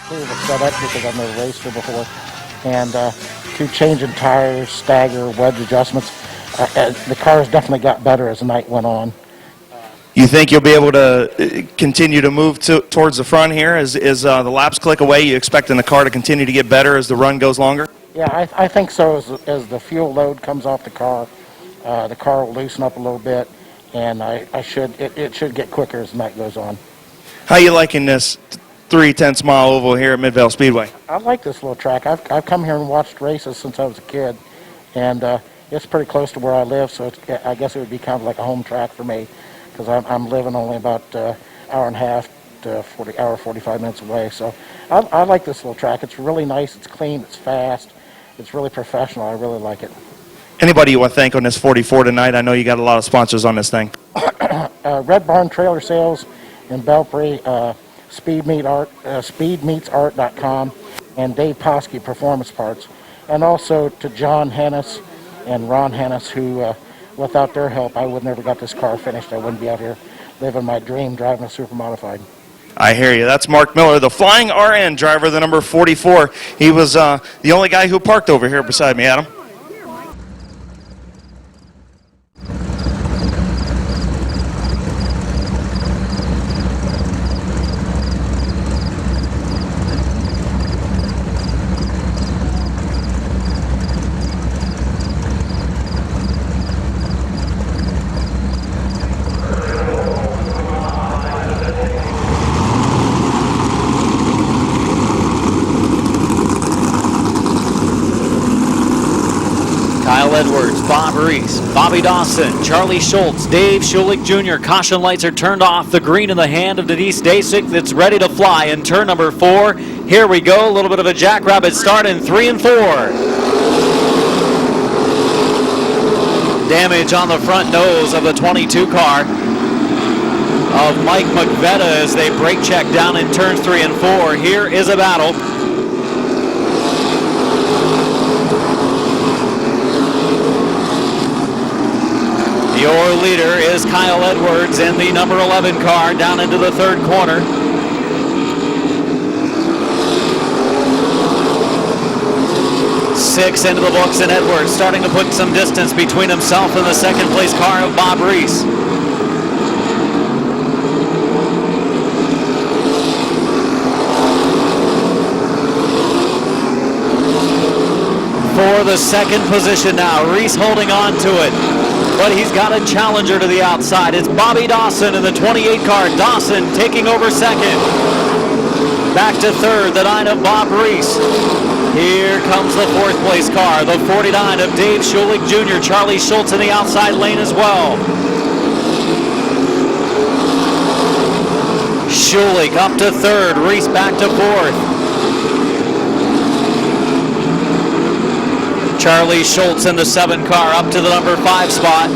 cool to set up because I've never raced her before. And to changing tires, stagger, wedge adjustments, the car's definitely got better as the night went on. You think you'll be able to continue to move towards the front here as the laps click away? You expecting the car to continue to get better as the run goes longer? Yeah, I think so. As the fuel load comes off the car will loosen up a little bit, and it should get quicker as the night goes on. How you liking this 3/10 mile oval here at Midvale Speedway? I like this little track. I've come here and watched races since I was a kid, and it's pretty close to where I live, so I guess it would be kind of like a home track for me, because I'm living only about hour and a half to 45 minutes away. So I like this little track. It's really nice. It's clean. It's fast. It's really professional. I really like it. Anybody you want to thank on this 44 tonight? I know you got a lot of sponsors on this thing. Red Barn Trailer Sales in Belpre, speedmeetsart.com, and Dave Posky Performance Parts. And also to John Hennis and Ron Hennis, who, without their help, I would never got this car finished. I wouldn't be out here living my dream, driving a super modified. I hear you. That's Mark Miller, the Flying RN driver, the number 44. He was the only guy who parked over here beside me, Adam. Kyle Edwards, Bob Reese, Bobby Dawson, Charlie Schultz, Dave Schulich Jr. Caution lights are turned off. The green in the hand of Denise Dasik that's ready to fly in turn number 4. Here we go. A little bit of a jackrabbit start in 3 and 4. Damage on the front nose of the 22 car of Mike McVetta as they brake check down in turns 3 and 4. Here is a battle. Your leader is Kyle Edwards in the number 11 car down into the third corner. Six into the books, and Edwards starting to put some distance between himself and the second place car of Bob Reese. For the second position now, Reese holding on to it. But he's got a challenger to the outside. It's Bobby Dawson in the 28 car. Dawson taking over second. Back to third, the 9 of Bob Reese. Here comes the fourth place car, the 49 of Dave Schulich Jr. Charlie Schultz in the outside lane as well. Schulich up to third, Reese back to fourth. Charlie Schultz in the 7 car up to the number 5 spot.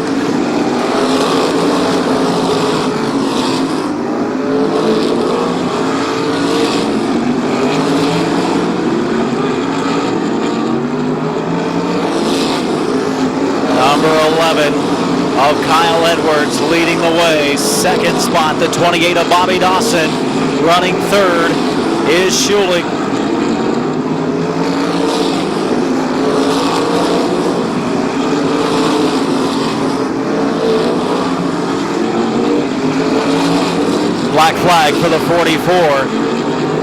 Number 11 of Kyle Edwards leading the way. Second spot, the 28 of Bobby Dawson. Running third is Schulich. Black flag for the 44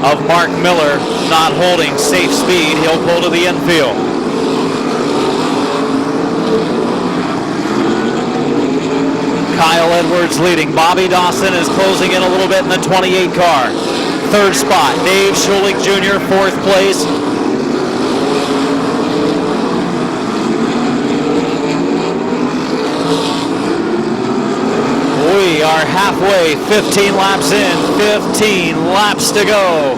of Mark Miller, not holding safe speed. He'll pull to the infield. Kyle Edwards leading. Bobby Dawson is closing in a little bit in the 28 car. Third spot, Dave Schulich Jr., fourth place. We are halfway, 15 laps in, 15 laps to go.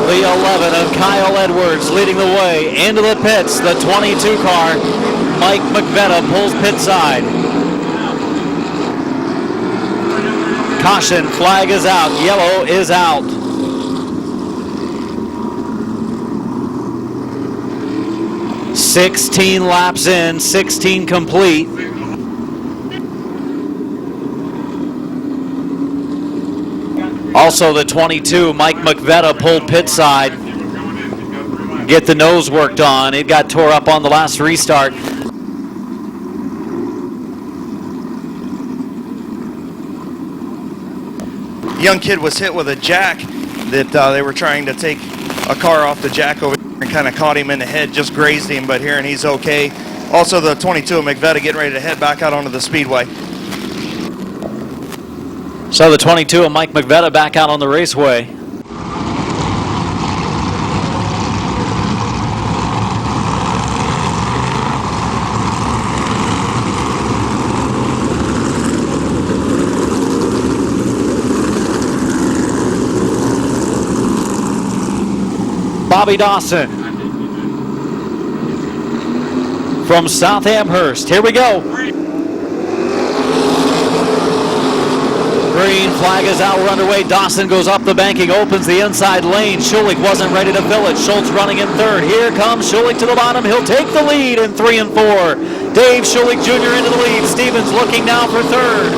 The 11 of Kyle Edwards leading the way into the pits. The 22 car, Mike McVetta, pulls pit side. Caution, flag is out, yellow is out. 16 laps in, 16 complete. Also the 22, Mike McVetta, pulled pit side. Get the nose worked on. It got tore up on the last restart. Young kid was hit with a jack that they were trying to take a car off the jack over here and kind of caught him in the head, just grazed him, but here and he's okay. Also the 22 of McVetta getting ready to head back out onto the speedway. So the 22 of Mike McVetta back out on the raceway. Bobby Dawson from South Amherst. Here we go. Green flag is out. We're underway. Dawson goes up the banking, opens the inside lane. Schulich wasn't ready to fill it. Schultz running in third. Here comes Schulich to the bottom. He'll take the lead in 3 and 4. Dave Schulich Jr. into the lead. Stevens looking now for third.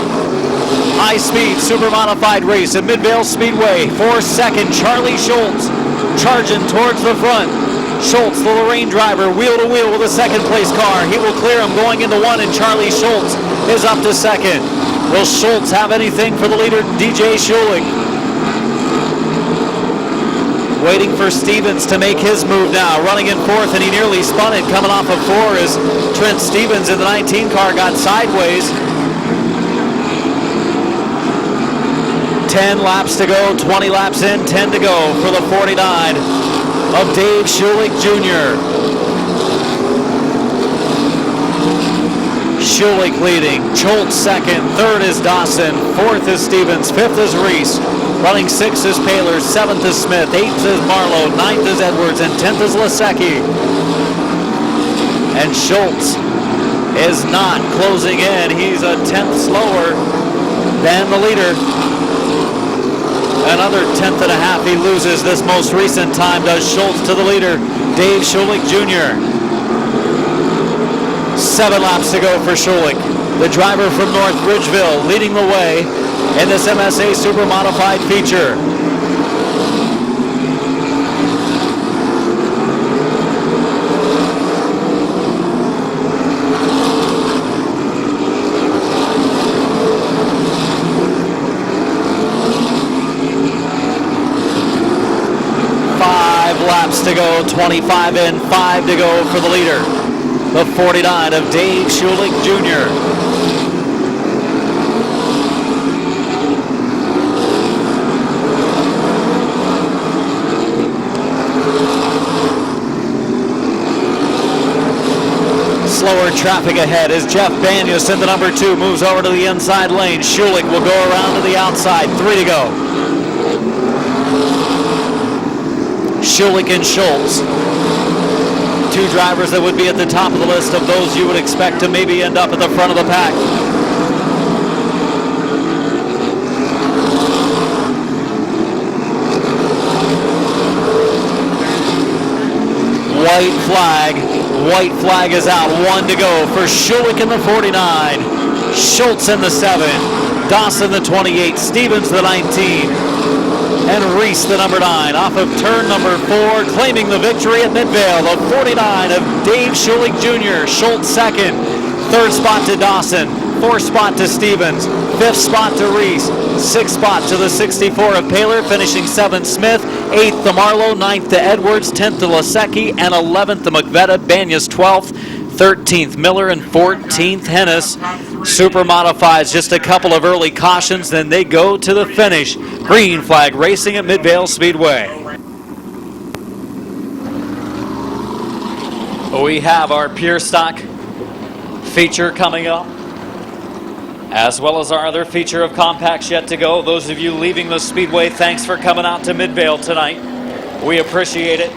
High-speed, super modified race at Midvale Speedway. For second, Charlie Schultz charging towards the front. Schultz, the Lorraine driver, wheel to wheel with a second place car. He will clear him going into 1, and Charlie Schultz is up to second. Will Schultz have anything for the leader, DJ Schulich? Waiting for Stevens to make his move now. Running in fourth, and he nearly spun it coming off of 4 as Trent Stevens in the 19 car got sideways. 10 laps to go, 20 laps in, 10 to go for the 49 of Dave Schulich Jr. Schulich leading, Schultz second, third is Dawson, fourth is Stevens, fifth is Reese, running 6th is Paylor, 7th is Smith, 8th is Marlowe, 9th is Edwards, and 10th is Lasecki. And Schultz is not closing in. He's a 10th slower than the leader. Another 10th and a half he loses this most recent time, does Schultz to the leader, Dave Schulich Jr. 7 laps to go for Schulich, the driver from North Bridgeville, leading the way in this MSA Super Modified feature. Laps to go, 25 in, 5 to go for the leader, the 49 of Dave Schulich Jr. Slower traffic ahead as Jeff Banyas in the number 2 moves over to the inside lane. Schulich will go around to the outside, 3 to go. Schulich and Schultz, 2 drivers that would be at the top of the list of those you would expect to maybe end up at the front of the pack. White flag is out, 1 to go for Schulich in the 49, Schultz in the 7, Dawson the 28, Stevens the 19, and Reese the number 9 off of turn number 4, claiming the victory at Midvale. The 49 of Dave Schulich Jr. Schultz second, 3rd spot to Dawson, 4th spot to Stevens, 5th spot to Reese, 6th spot to the 64 of Paylor, finishing 7th Smith, 8th to Marlowe, 9th to Edwards, 10th to Lasecki, and 11th to McVetta. Banyas 12th, 13th Miller, and 14th Hennis. Super Modifieds, just a couple of early cautions, then they go to the finish. Green flag racing at Midvale Speedway. We have our pure stock feature coming up, as well as our other feature of compacts yet to go. Those of you leaving the Speedway, thanks for coming out to Midvale tonight. We appreciate it.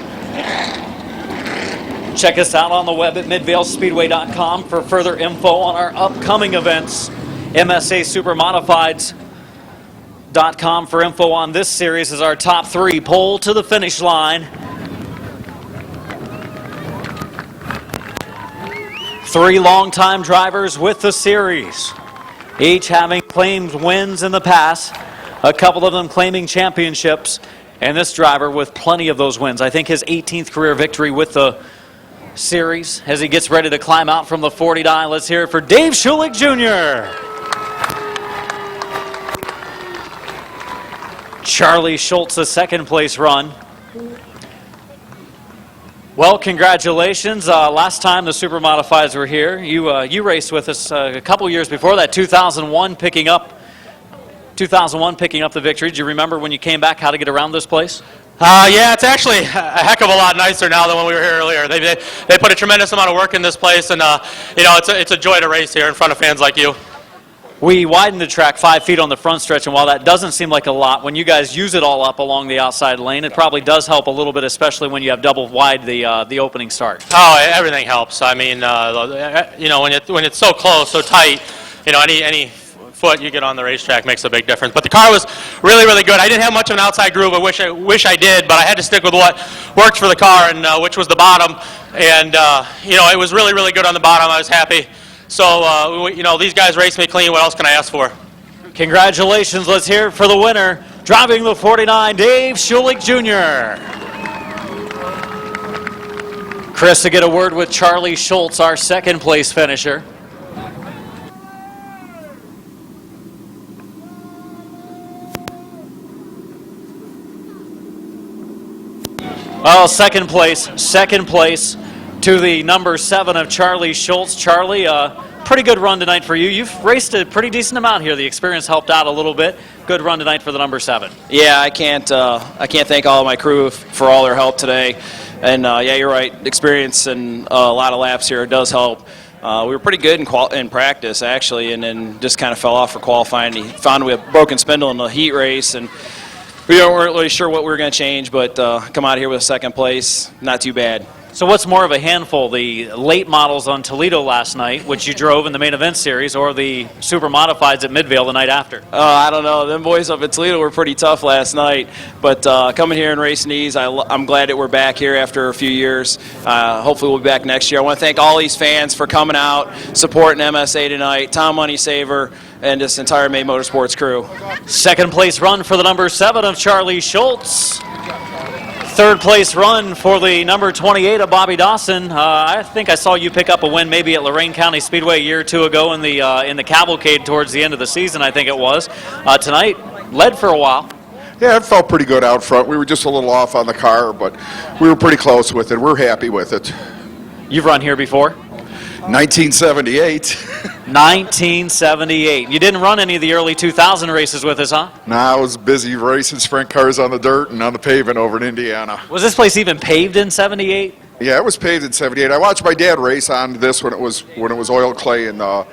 Check us out on the web at midvalespeedway.com for further info on our upcoming events. MSASupermodifieds.com for info on this series as our top 3 pull to the finish line. Three longtime drivers with the series, each having claimed wins in the past, a couple of them claiming championships, and this driver with plenty of those wins. I think his 18th career victory with the series as he gets ready to climb out from the 49. Let's hear it for Dave Schulich Jr. Charlie Schultz, a second place run. Well, congratulations. Last time the Super Modifieds were here, you raced with us a couple years before that, 2001 picking up the victory. Do you remember when you came back how to get around this place? Yeah, it's actually a heck of a lot nicer now than when we were here earlier. They put a tremendous amount of work in this place, and it's a joy to race here in front of fans like you. We widened the track 5 feet on the front stretch, and while that doesn't seem like a lot, when you guys use it all up along the outside lane, it probably does help a little bit, especially when you have double wide the opening start. Oh, everything helps. I mean, when it's so close, so tight, any foot you get on the racetrack makes a big difference. But the car was really, really good. I didn't have much of an outside groove. I wish I did, but I had to stick with what worked for the car, and which was the bottom. And it was really, really good on the bottom. I was happy. So, these guys raced me clean. What else can I ask for? Congratulations. Let's hear it for the winner, driving the 49, Dave Schulich Jr. Chris, to get a word with Charlie Schultz, our second place finisher. Well, second place to the number 7 of Charlie Schultz. Charlie, pretty good run tonight for you. You've raced a pretty decent amount here. The experience helped out a little bit. Good run tonight for the number 7. Yeah, I can't thank all of my crew for all their help today. And yeah, you're right. Experience and a lot of laps here does help. We were pretty good in practice actually, and then just kind of fell off for qualifying. He found we had a broken spindle in the heat race, and we weren't really sure what we were going to change. But come out here with a second place, not too bad. So what's more of a handful, the late models on Toledo last night, which you drove in the main event series, or the Super Modifieds at Midvale the night after? I don't know. Them boys up at Toledo were pretty tough last night. But coming here and racing these, I'm glad that we're back here after a few years. Hopefully we'll be back next year. I want to thank all these fans for coming out, supporting MSA tonight, Tom Moneysaver, and this entire May Motorsports crew. Second place run for the number 7 of Charlie Schultz. Third place run for the number 28 of Bobby Dawson. I think I saw you pick up a win maybe at Lorain County Speedway a year or two ago in the cavalcade towards the end of the season, I think it was. Tonight, led for a while. Yeah, it felt pretty good out front. We were just a little off on the car, but we were pretty close with it. We're happy with it. You've run here before? 1978. 1978. You didn't run any of the early 2000 races with us, huh? Nah, I was busy racing sprint cars on the dirt and on the pavement over in Indiana. Was this place even paved in 78? Yeah, it was paved in 78. I watched my dad race on this when it was oil clay in the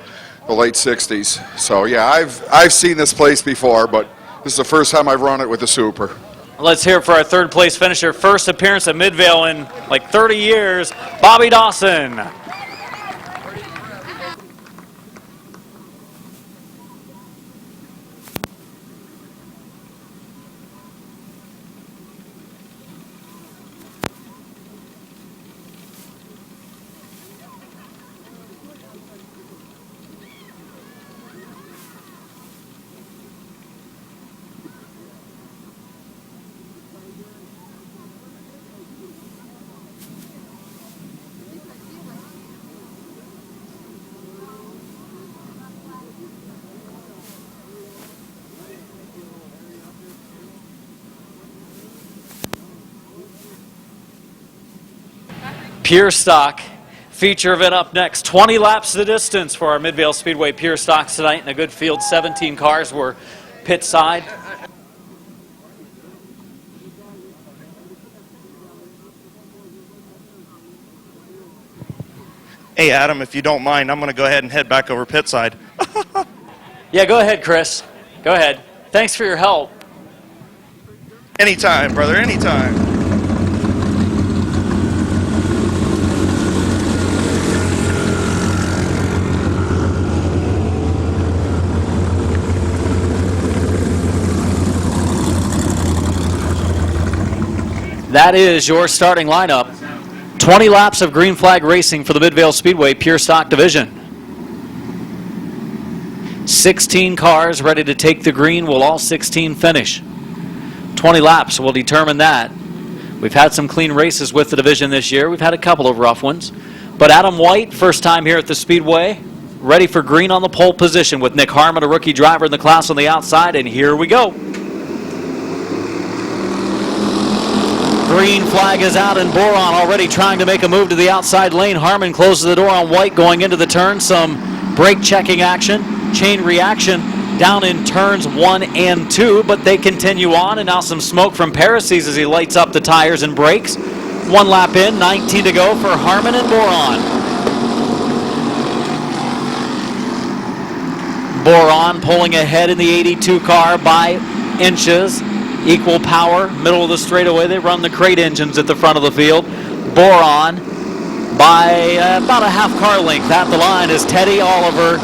late 60s. So yeah, I've seen this place before, but this is the first time I've run it with a Super. Let's hear it for our third place finisher. First appearance at Midvale in like 30 years, Bobby Dawson. Pure Stock. Feature event up next. 20 laps the distance for our Midvale Speedway Pure Stocks tonight in a good field. 17 cars were pit side. Hey, Adam, if you don't mind, I'm going to go ahead and head back over pit side. Yeah, go ahead, Chris. Go ahead. Thanks for your help. Anytime, brother, anytime. That is your starting lineup. 20 laps of green flag racing for the Midvale Speedway Pure Stock Division. 16 cars ready to take the green. Will all 16 finish? 20 laps will determine that. We've had some clean races with the division this year. We've had a couple of rough ones. But Adam White, first time here at the Speedway, ready for green on the pole position with Nick Harmon, a rookie driver in the class, on the outside, and here we go. Green flag is out, and Boron already trying to make a move to the outside lane. Harmon closes the door on White going into the turn. Some brake checking action, chain reaction down in turns 1 and 2, but they continue on, and now some smoke from Parases as he lights up the tires and brakes. 1 lap in, 19 to go for Harmon and Boron. Boron pulling ahead in the 82 car by inches. Equal power, middle of the straightaway. They run the crate engines at the front of the field. Boron by about a half car length at the line as Teddy Oliver,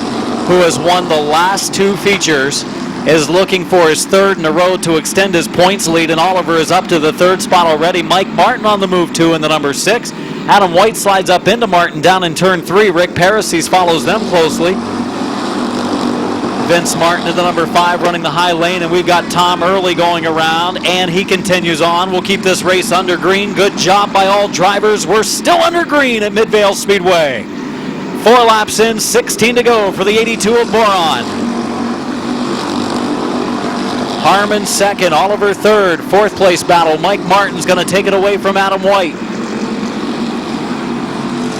who has won the last 2 features, is looking for his 3rd in a row to extend his points lead, and Oliver is up to the 3rd spot already. Mike Martin on the move too in the number 6. Adam White slides up into Martin down in turn 3. Rick Parases follows them closely. Vince Martin in the number 5 running the high lane, and we've got Tom Early going around, and he continues on. We'll keep this race under green. Good job by all drivers. We're still under green at Midvale Speedway. 4 laps in, 16 to go for the 82 of Boron. Harmon 2nd, Oliver 3rd. 4th place battle. Mike Martin's going to take it away from Adam White.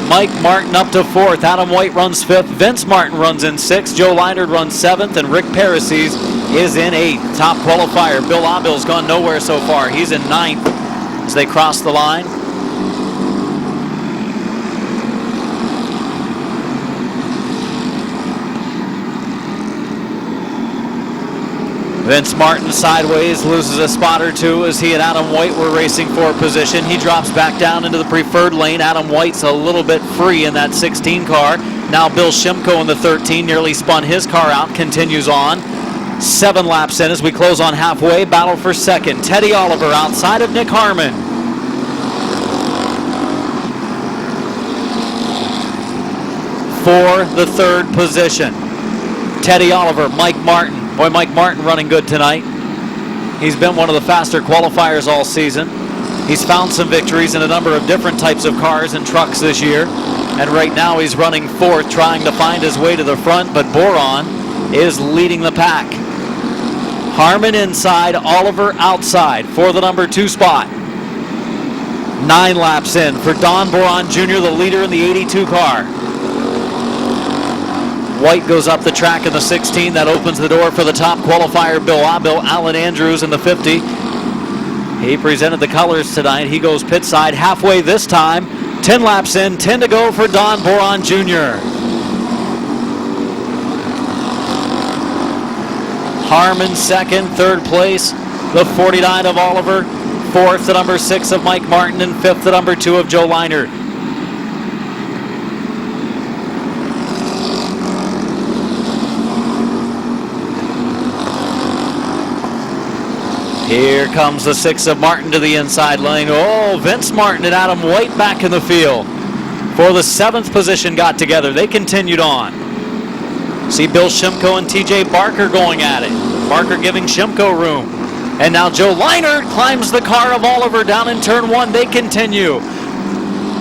Mike Martin up to 4th. Adam White runs 5th. Vince Martin runs in 6th. Joe Leinard runs 7th. And Rick Parases is in 8th. Top qualifier. Bill Abill's gone nowhere so far. He's in 9th as they cross the line. Vince Martin sideways, loses a spot or 2 as he and Adam White were racing for position. He drops back down into the preferred lane. Adam White's a little bit free in that 16 car. Now Bill Shimko in the 13 nearly spun his car out, continues on. 7 laps in as we close on halfway. Battle for 2nd. Teddy Oliver outside of Nick Harmon. For the 3rd position. Teddy Oliver, Mike Martin. Boy, Mike Martin running good tonight. He's been one of the faster qualifiers all season. He's found some victories in a number of different types of cars and trucks this year. And right now he's running 4th, trying to find his way to the front, but Boron is leading the pack. Harmon inside, Oliver outside for the number 2 spot. 9 laps in for Don Boron Jr., the leader in the 82 car. White goes up the track in the 16. That opens the door for the top qualifier, Bill Abill. Alan Andrews in the 50. He presented the colors tonight. He goes pit side halfway this time. 10 laps in, 10 to go for Don Boron Jr. Harmon 2nd, 3rd place, the 49 of Oliver. 4th, the number 6 of Mike Martin, and 5th, the number 2 of Joe Leinard. Here comes the 6 of Martin to the inside lane. Oh, Vince Martin and Adam White back in the field. For the 7th position got together. They continued on. See Bill Shimko and TJ Barker going at it. Barker giving Shimko room. And now Joe Leinard climbs the car of Oliver down in turn 1. They continue.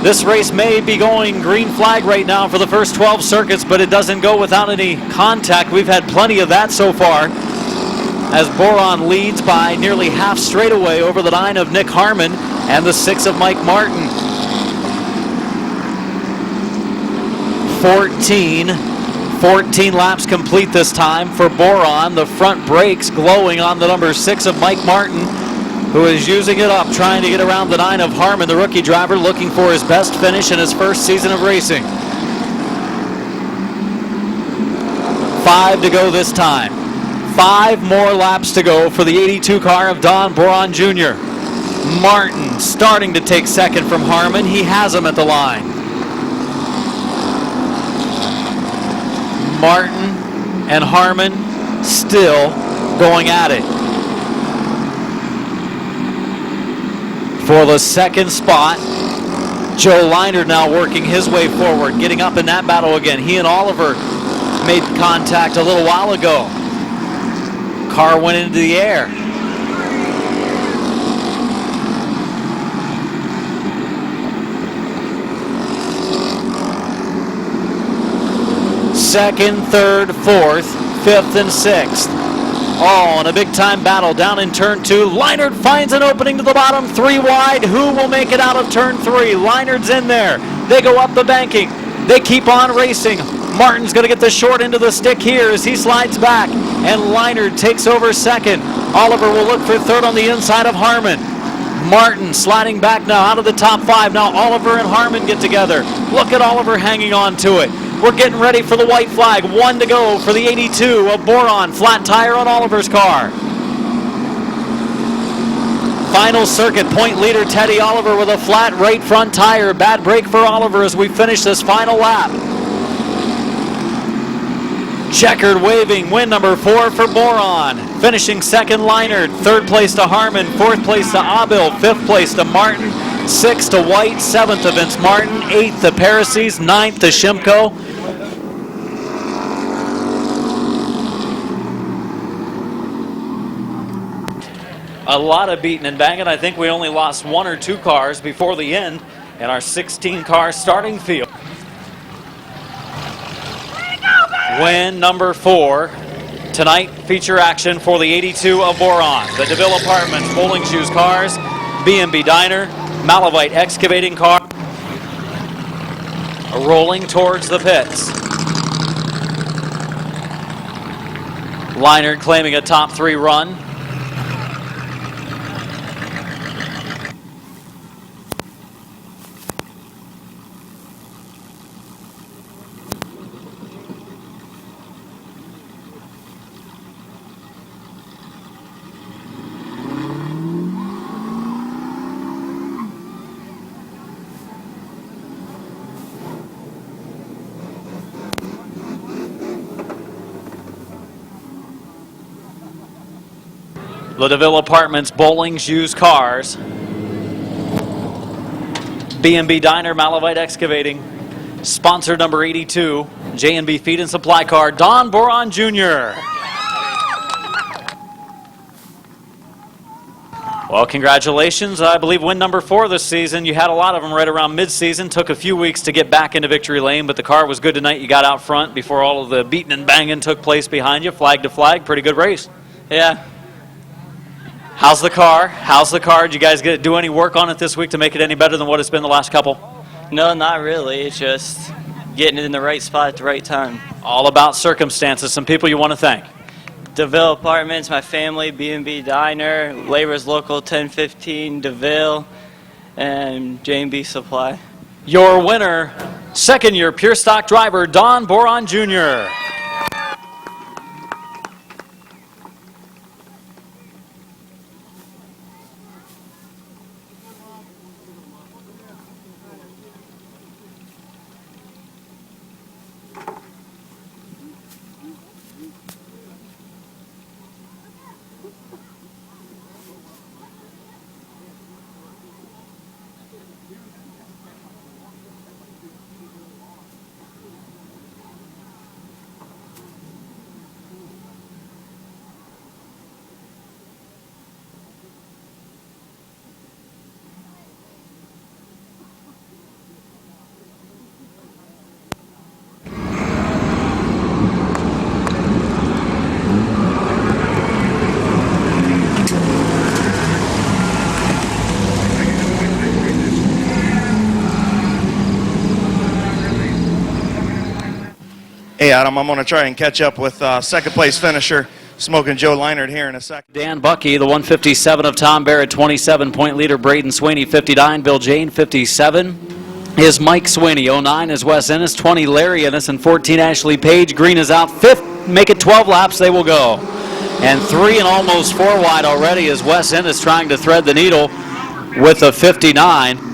This race may be going green flag right now for the first 12 circuits, but it doesn't go without any contact. We've had plenty of that so far, as Boron leads by nearly half straightaway over the 9 of Nick Harmon and the 6 of Mike Martin. 14 laps complete this time for Boron. The front brakes glowing on the number 6 of Mike Martin, who is using it up, trying to get around the 9 of Harmon, the rookie driver, looking for his best finish in his first season of racing. 5 to go this time. 5 more laps to go for the 82 car of Don Boron Jr. Martin starting to take 2nd from Harmon. He has him at the line. Martin and Harmon still going at it. For the 2nd spot, Joe Leinert now working his way forward, getting up in that battle again. He and Oliver made contact a little while ago. Car went into the air. Second, third, fourth, fifth, and sixth. All in a big-time battle down in turn 2. Leinert finds an opening to the bottom, 3 wide. Who will make it out of turn 3? Leinert's in there. They go up the banking. They keep on racing. Martin's going to get the short end of the stick here as he slides back, and Leinert takes over second. Oliver will look for third on the inside of Harmon. Martin sliding back now out of the top 5. Now Oliver and Harmon get together. Look at Oliver hanging on to it. We're getting ready for the white flag. 1 to go for the 82 of Boron. Flat tire on Oliver's car. Final circuit, point leader Teddy Oliver with a flat right front tire. Bad break for Oliver as we finish this final lap. Checkered waving, win number 4 for Boron. Finishing second, Leinert. Third place to Harmon. Fourth place to Abil. Fifth place to Martin. 6th to White. 7th to Vince Martin. 8th to Parases. 9th to Shimko. A lot of beating and banging. I think we only lost 1 or 2 cars before the end in our 16-car starting field. Win number 4. Tonight, feature action for the 82 of Boron. The DeVille Apartments, Bowling Shoes Cars, B&B Diner, Malavite Excavating Car, rolling towards the pits. Leinert claiming a top 3 run. The DeVille Apartments, Bowling's Used Cars, B&B Diner, Malavite Excavating, sponsor number 82, J&B Feed and Supply Car, Don Boron Jr. Well, congratulations. I believe win number 4 this season. You had a lot of them right around mid-season. Took a few weeks to get back into victory lane, but the car was good tonight. You got out front before all of the beating and banging took place behind you. Flag to flag, pretty good race. Yeah. How's the car? Did you guys do any work on it this week to make it any better than what it's been the last couple? No, not really. It's just getting it in the right spot at the right time. All about circumstances. Some people you want to thank. DeVille Apartments, my family, B&B Diner, Labor's Local 1015, DeVille, and J&B Supply. Your winner, second-year pure stock driver, Don Boron Jr. Hey, Adam, I'm going to try and catch up with second-place finisher, Smoking Joe Leinert, here in a second. Dan Bucky, the 157 of Tom Barrett, 27-point leader. Braden Sweeney, 59. Bill Jane, 57. Is Mike Sweeney. 09 is Wes Ennis. 20, Larry Ennis. And 14, Ashley Page. Green is out. 5th, make it 12 laps, they will go. And 3 and almost 4 wide already is Wes Ennis trying to thread the needle with a 59.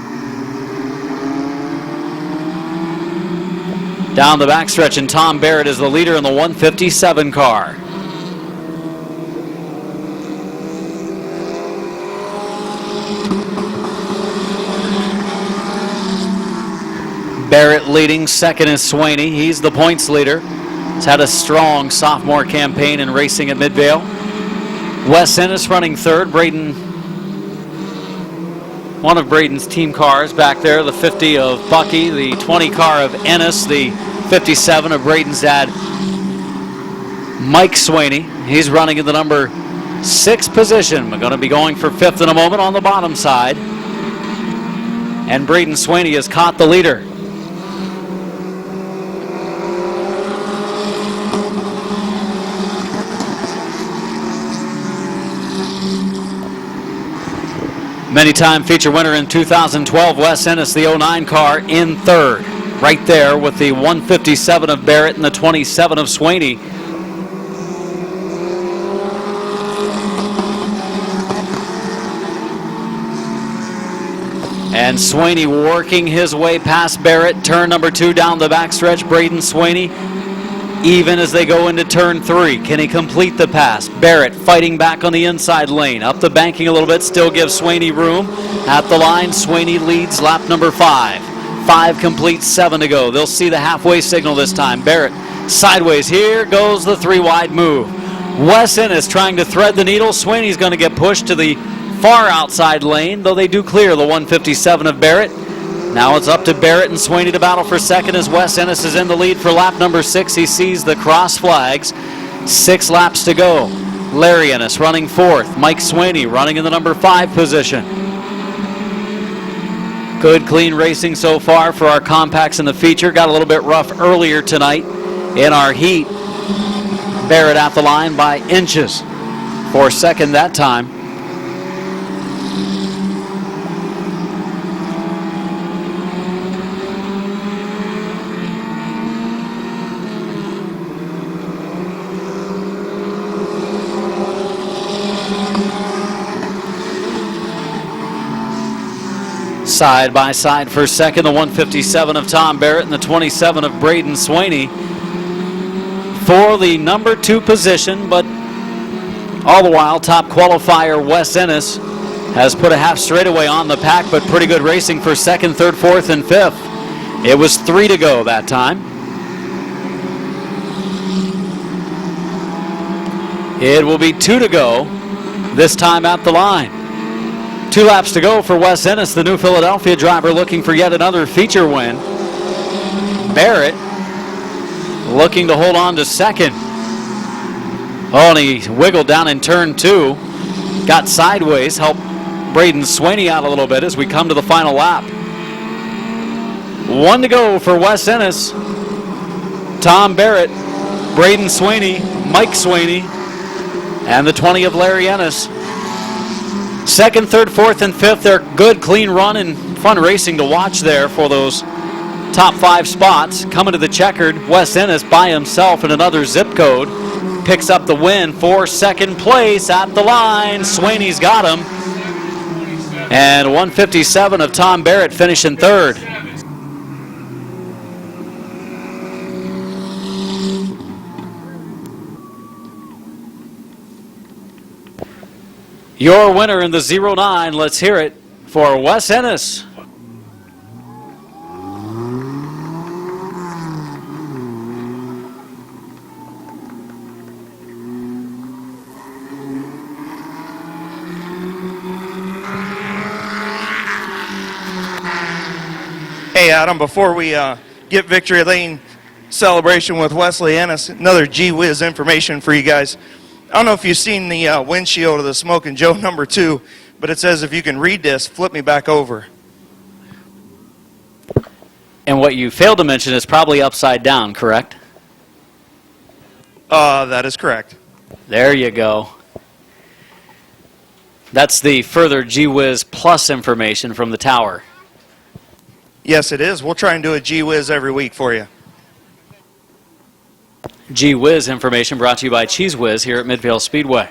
Down the backstretch, and Tom Barrett is the leader in the 157 car. Barrett leading. Second is Swaney. He's the points leader. He's had a strong sophomore campaign in racing at Midvale. Wes Ennis running third. Braden, one of Braden's team cars back there, the 50 of Bucky, the 20 car of Ennis, the 57 of Braden's dad, Mike Swaney. He's running in the number 6 position. We're going to be going for 5th in a moment on the bottom side. And Braden Swaney has caught the leader. Many-time feature winner in 2012, Wes Ennis, the 09 car, in third. Right there with the 157 of Barrett and the 27 of Swaney. And Swaney working his way past Barrett. Turn number 2 down the backstretch. Braden Swaney even as they go into turn 3. Can he complete the pass? Barrett fighting back on the inside lane. Up the banking a little bit. Still gives Swaney room. At the line, Swaney leads lap number 5. 5 complete, 7 to go. They'll see the halfway signal this time. Barrett sideways. Here goes the 3 wide move. Wes Ennis trying to thread the needle. Swaney's going to get pushed to the far outside lane, though they do clear the 157 of Barrett. Now it's up to Barrett and Swaney to battle for second as Wes Ennis is in the lead for lap number 6. He sees the cross flags. 6 laps to go. Larry Ennis running 4th. Mike Swaney running in the number 5 position. Good, clean racing so far for our compacts in the feature. Got a little bit rough earlier tonight in our heat. Barrett at the line by inches for second that time. Side by side for second, the 157 of Tom Barrett and the 27 of Braden Swaney for the number 2 position, but all the while top qualifier Wes Ennis has put a half straightaway on the pack, but pretty good racing for second, third, fourth, and fifth. It was 3 to go that time. It will be 2 to go this time at the line. 2 laps to go for Wes Ennis, the new Philadelphia driver, looking for yet another feature win. Barrett looking to hold on to second. Oh, and he wiggled down in turn 2. Got sideways, helped Braden Swaney out a little bit as we come to the final lap. 1 to go for Wes Ennis. Tom Barrett, Braden Swaney, Mike Swaney, and the 20 of Larry Ennis. Second, third, fourth, and fifth. They're good, clean run and fun racing to watch there for those top 5 spots. Coming to the checkered, Wes Ennis by himself in another zip code. Picks up the win for second place at the line. Swaney's got him. And 157 of Tom Barrett finishing third. Your winner in the 09, let's hear it for Wes Ennis. Hey, Adam, before we get Victory Lane celebration with Wesley Ennis, another gee whiz information for you guys. I don't know if you've seen the windshield of the Smokin' Joe number 2, but it says if you can read this, flip me back over. And what you failed to mention is probably upside down, correct? That is correct. There you go. That's the further Gee Whiz Plus information from the tower. Yes, it is. We'll try and do a gee whiz every week for you. Gee Whiz information brought to you by Cheese Whiz here at Midvale Speedway.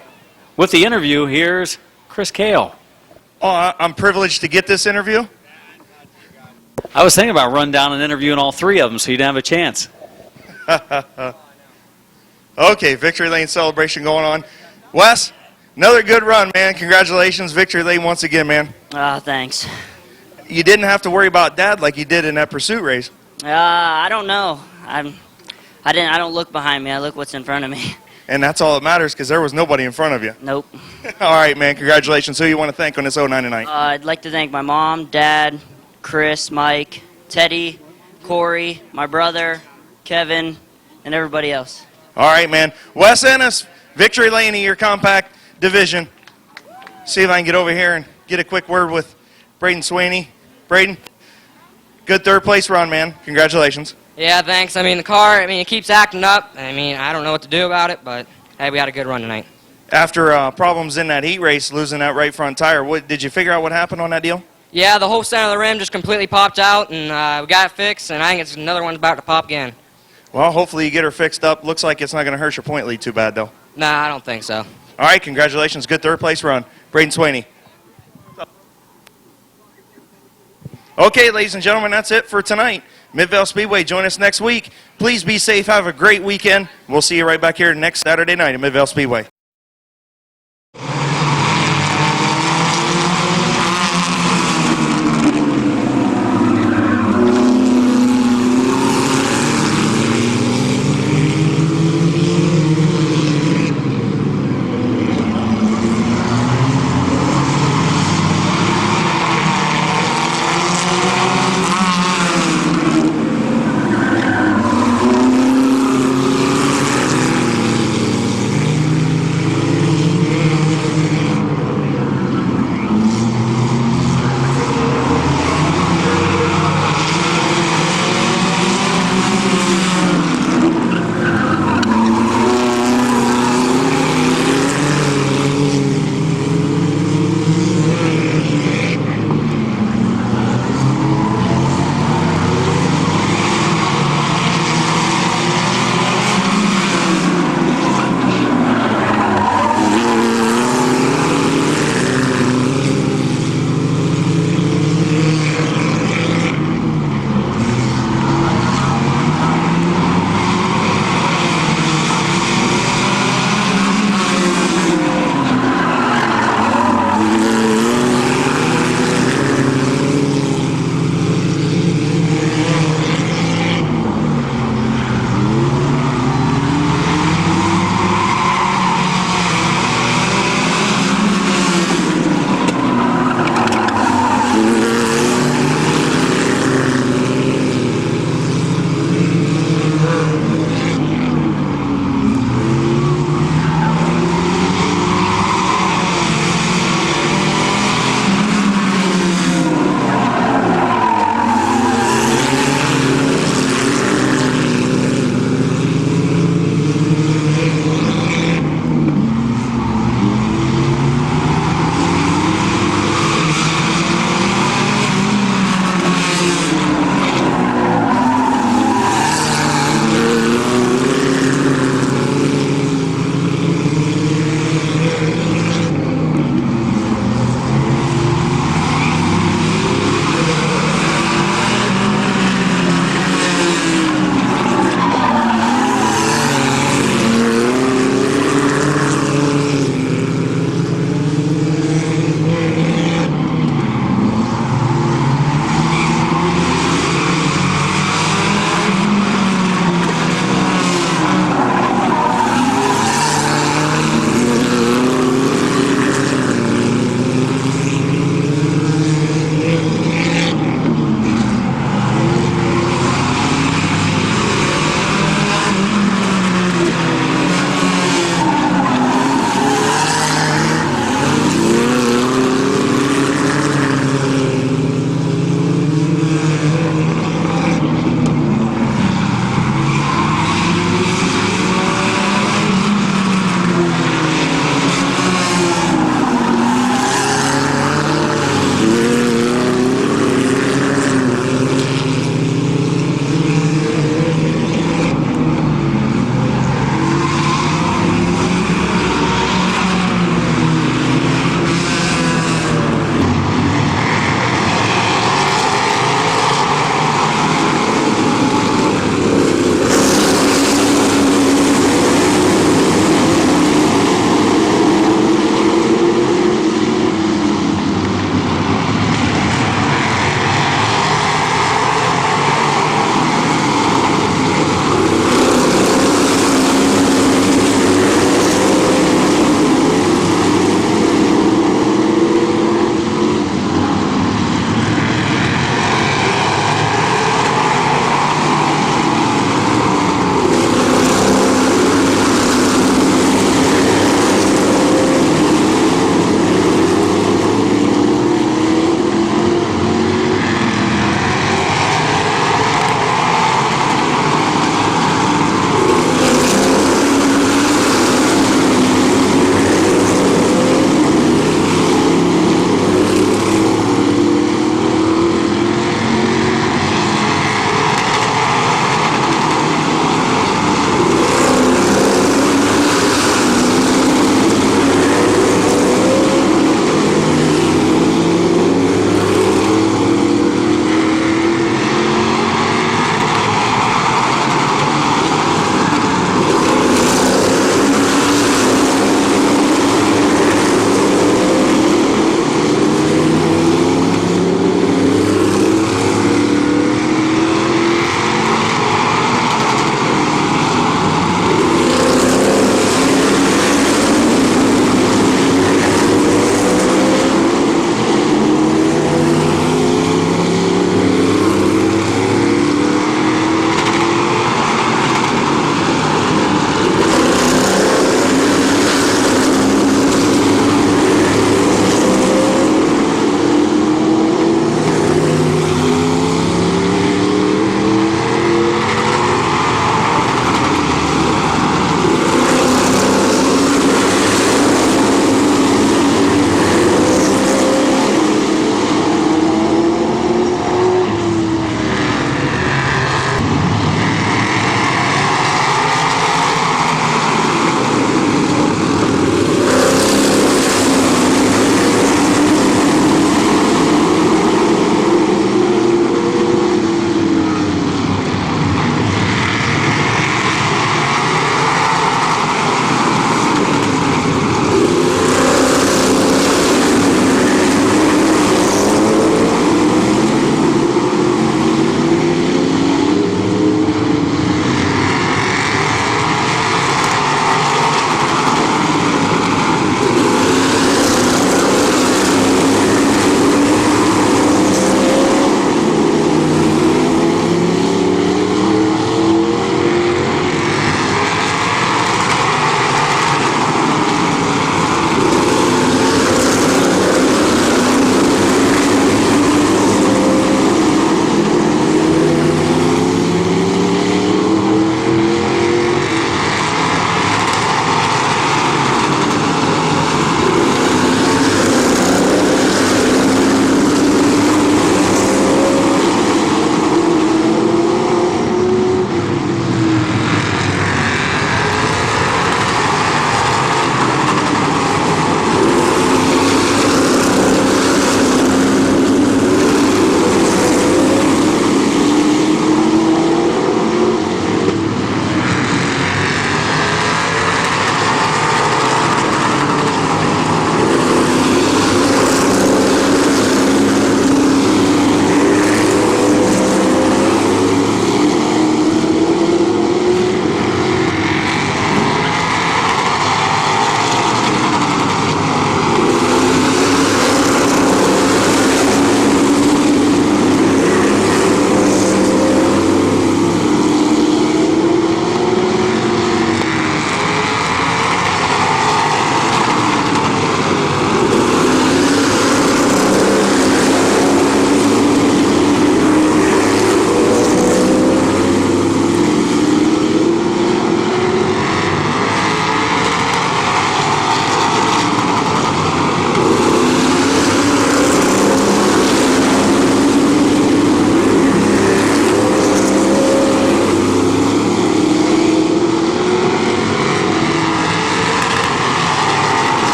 With the interview, here's Chris Kale. Oh, I'm privileged to get this interview? I was thinking about running down and interviewing all 3 of them so you'd have a chance. Okay, Victory Lane celebration going on. Wes, another good run, man. Congratulations, Victory Lane once again, man. Thanks. You didn't have to worry about Dad like you did in that pursuit race. I don't know. I don't look behind me. I look what's in front of me. And that's all that matters because there was nobody in front of you. Nope. All right, man. Congratulations. Who you want to thank on this 09 tonight? I'd like to thank my mom, dad, Chris, Mike, Teddy, Corey, my brother, Kevin, and everybody else. All right, man. Wes Ennis, Victory Lane in your compact division. See if I can get over here and get a quick word with Braden Sweeney. Braden, good third place run, man. Congratulations. Yeah, thanks. I mean, the car, it keeps acting up. I don't know what to do about it, but hey, we had a good run tonight. After problems in that heat race, losing that right front tire, did you figure out what happened on that deal? Yeah, the whole center of the rim just completely popped out, and we got it fixed, and I think it's another one's about to pop again. Well, hopefully you get her fixed up. Looks like it's not going to hurt your point lead too bad, though. Nah, I don't think so. All right, congratulations. Good third place run. Braden Sweeney. Okay, ladies and gentlemen, that's it for tonight. Midvale Speedway, join us next week. Please be safe. Have a great weekend. We'll see you right back here next Saturday night at Midvale Speedway.